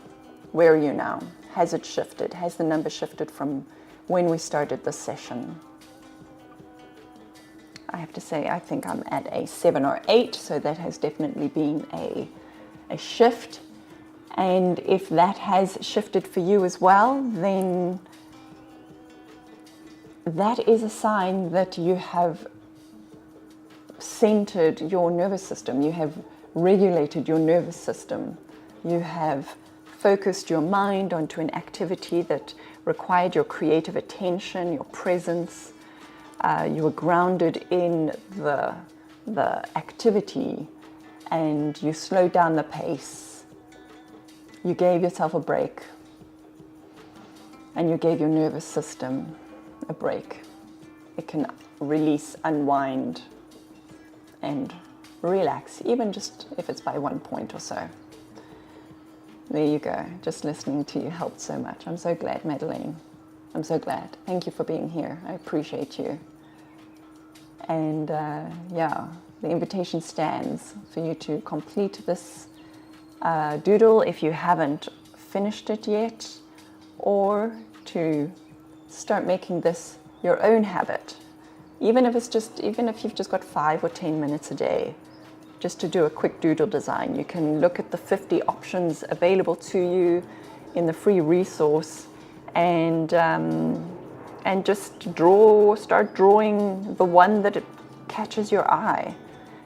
Where are you now? Has it shifted? Has the number shifted from when we started this session? I have to say, I think I'm at a 7 or 8, so that has definitely been a shift. And if that has shifted for you as well, then that is a sign that you have centered your nervous system. You have regulated your nervous system. You have focused your mind onto an activity that required your creative attention, your presence. You were grounded in the activity, and you slowed down the pace. You gave yourself a break, and you gave your nervous system a break. It can release, unwind, and relax, even just if it's by 1 point or so. There you go. Just listening to you helped so much. I'm so glad, Madeleine. I'm so glad. Thank you for being here. I appreciate you. And yeah, the invitation stands for you to complete this doodle if you haven't finished it yet, or to start making this your own habit. Even if you've just got 5 or 10 minutes a day, just to do a quick doodle design. You can look at the 50 options available to you in the free resource, and just start drawing the one that it catches your eye.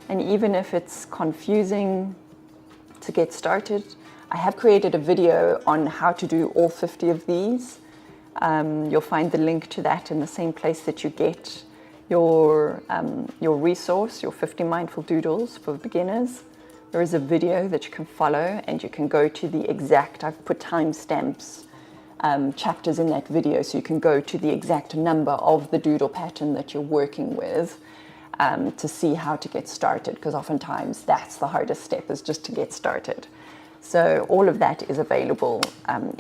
And even if it's confusing to get started, I have created a video on how to do all 50 of these. You'll find the link to that in the same place that you get your resource, your 50 mindful doodles for beginners. There is a video that you can follow, and you can go to the exact, I've put timestamps, chapters in that video, so you can go to the exact number of the doodle pattern that you're working with, to see how to get started, because oftentimes that's the hardest step, is just to get started. So all of that is available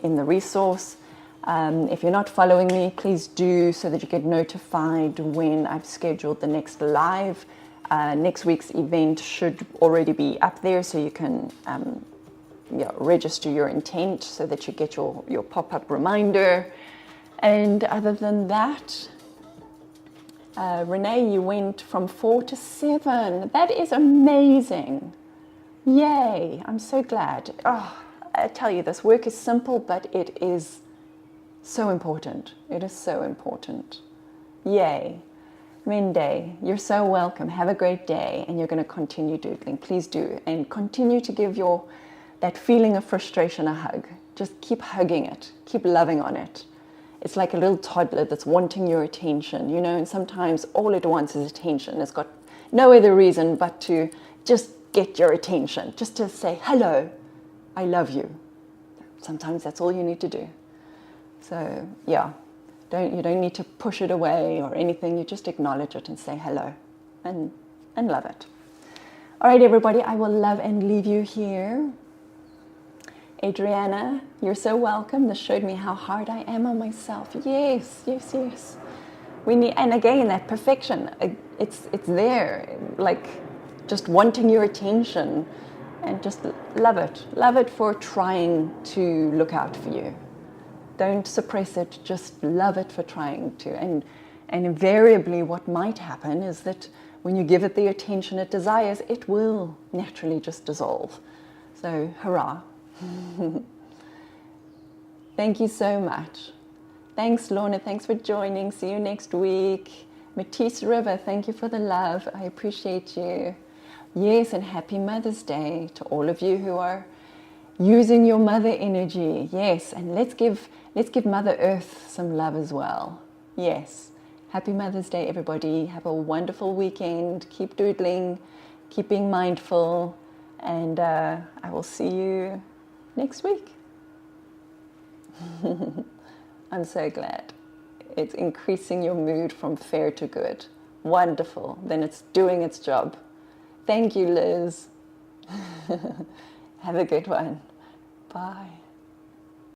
in the resource. If you're not following me, please do, so that you get notified when I've scheduled the next live. Next week's event should already be up there, so you can register your intent so that you get your pop-up reminder. And other than that, Renee, you went from 4 to 7. That is amazing. Yay, I'm so glad. Oh, I tell you, this work is simple, but it is so important. It is so important. Yay. Mende, you're so welcome. Have a great day, and you're going to continue doodling. Please do, and continue to give that feeling of frustration a hug. Just keep hugging it. Keep loving on it. It's like a little toddler that's wanting your attention, and sometimes all it wants is attention. It's got no other reason but to just get your attention, just to say, hello, I love you. Sometimes that's all you need to do. So yeah, you don't need to push it away or anything. You just acknowledge it and say hello, and love it. All right, everybody, I will love and leave you here. Adriana, you're so welcome. This showed me how hard I am on myself. Yes, yes, yes. We need, and again, that perfection, it's there, like just wanting your attention, and just love it. Love it for trying to look out for you. Don't suppress it, just love it for trying to. And invariably what might happen is that when you give it the attention it desires, it will naturally just dissolve. So hurrah. Thank you so much. Thanks, Lorna. Thanks for joining. See you next week. Matisse River, thank you for the love. I appreciate you. Yes, and happy Mother's Day to all of you who are using your mother energy. Yes, and let's give Mother Earth some love as well. Yes. Happy Mother's Day, everybody. Have a wonderful weekend. Keep doodling. Keep being mindful. And I will see you next week. I'm so glad. It's increasing your mood from fair to good. Wonderful. Then it's doing its job.
Thank you, Liz. Have a good one. Bye.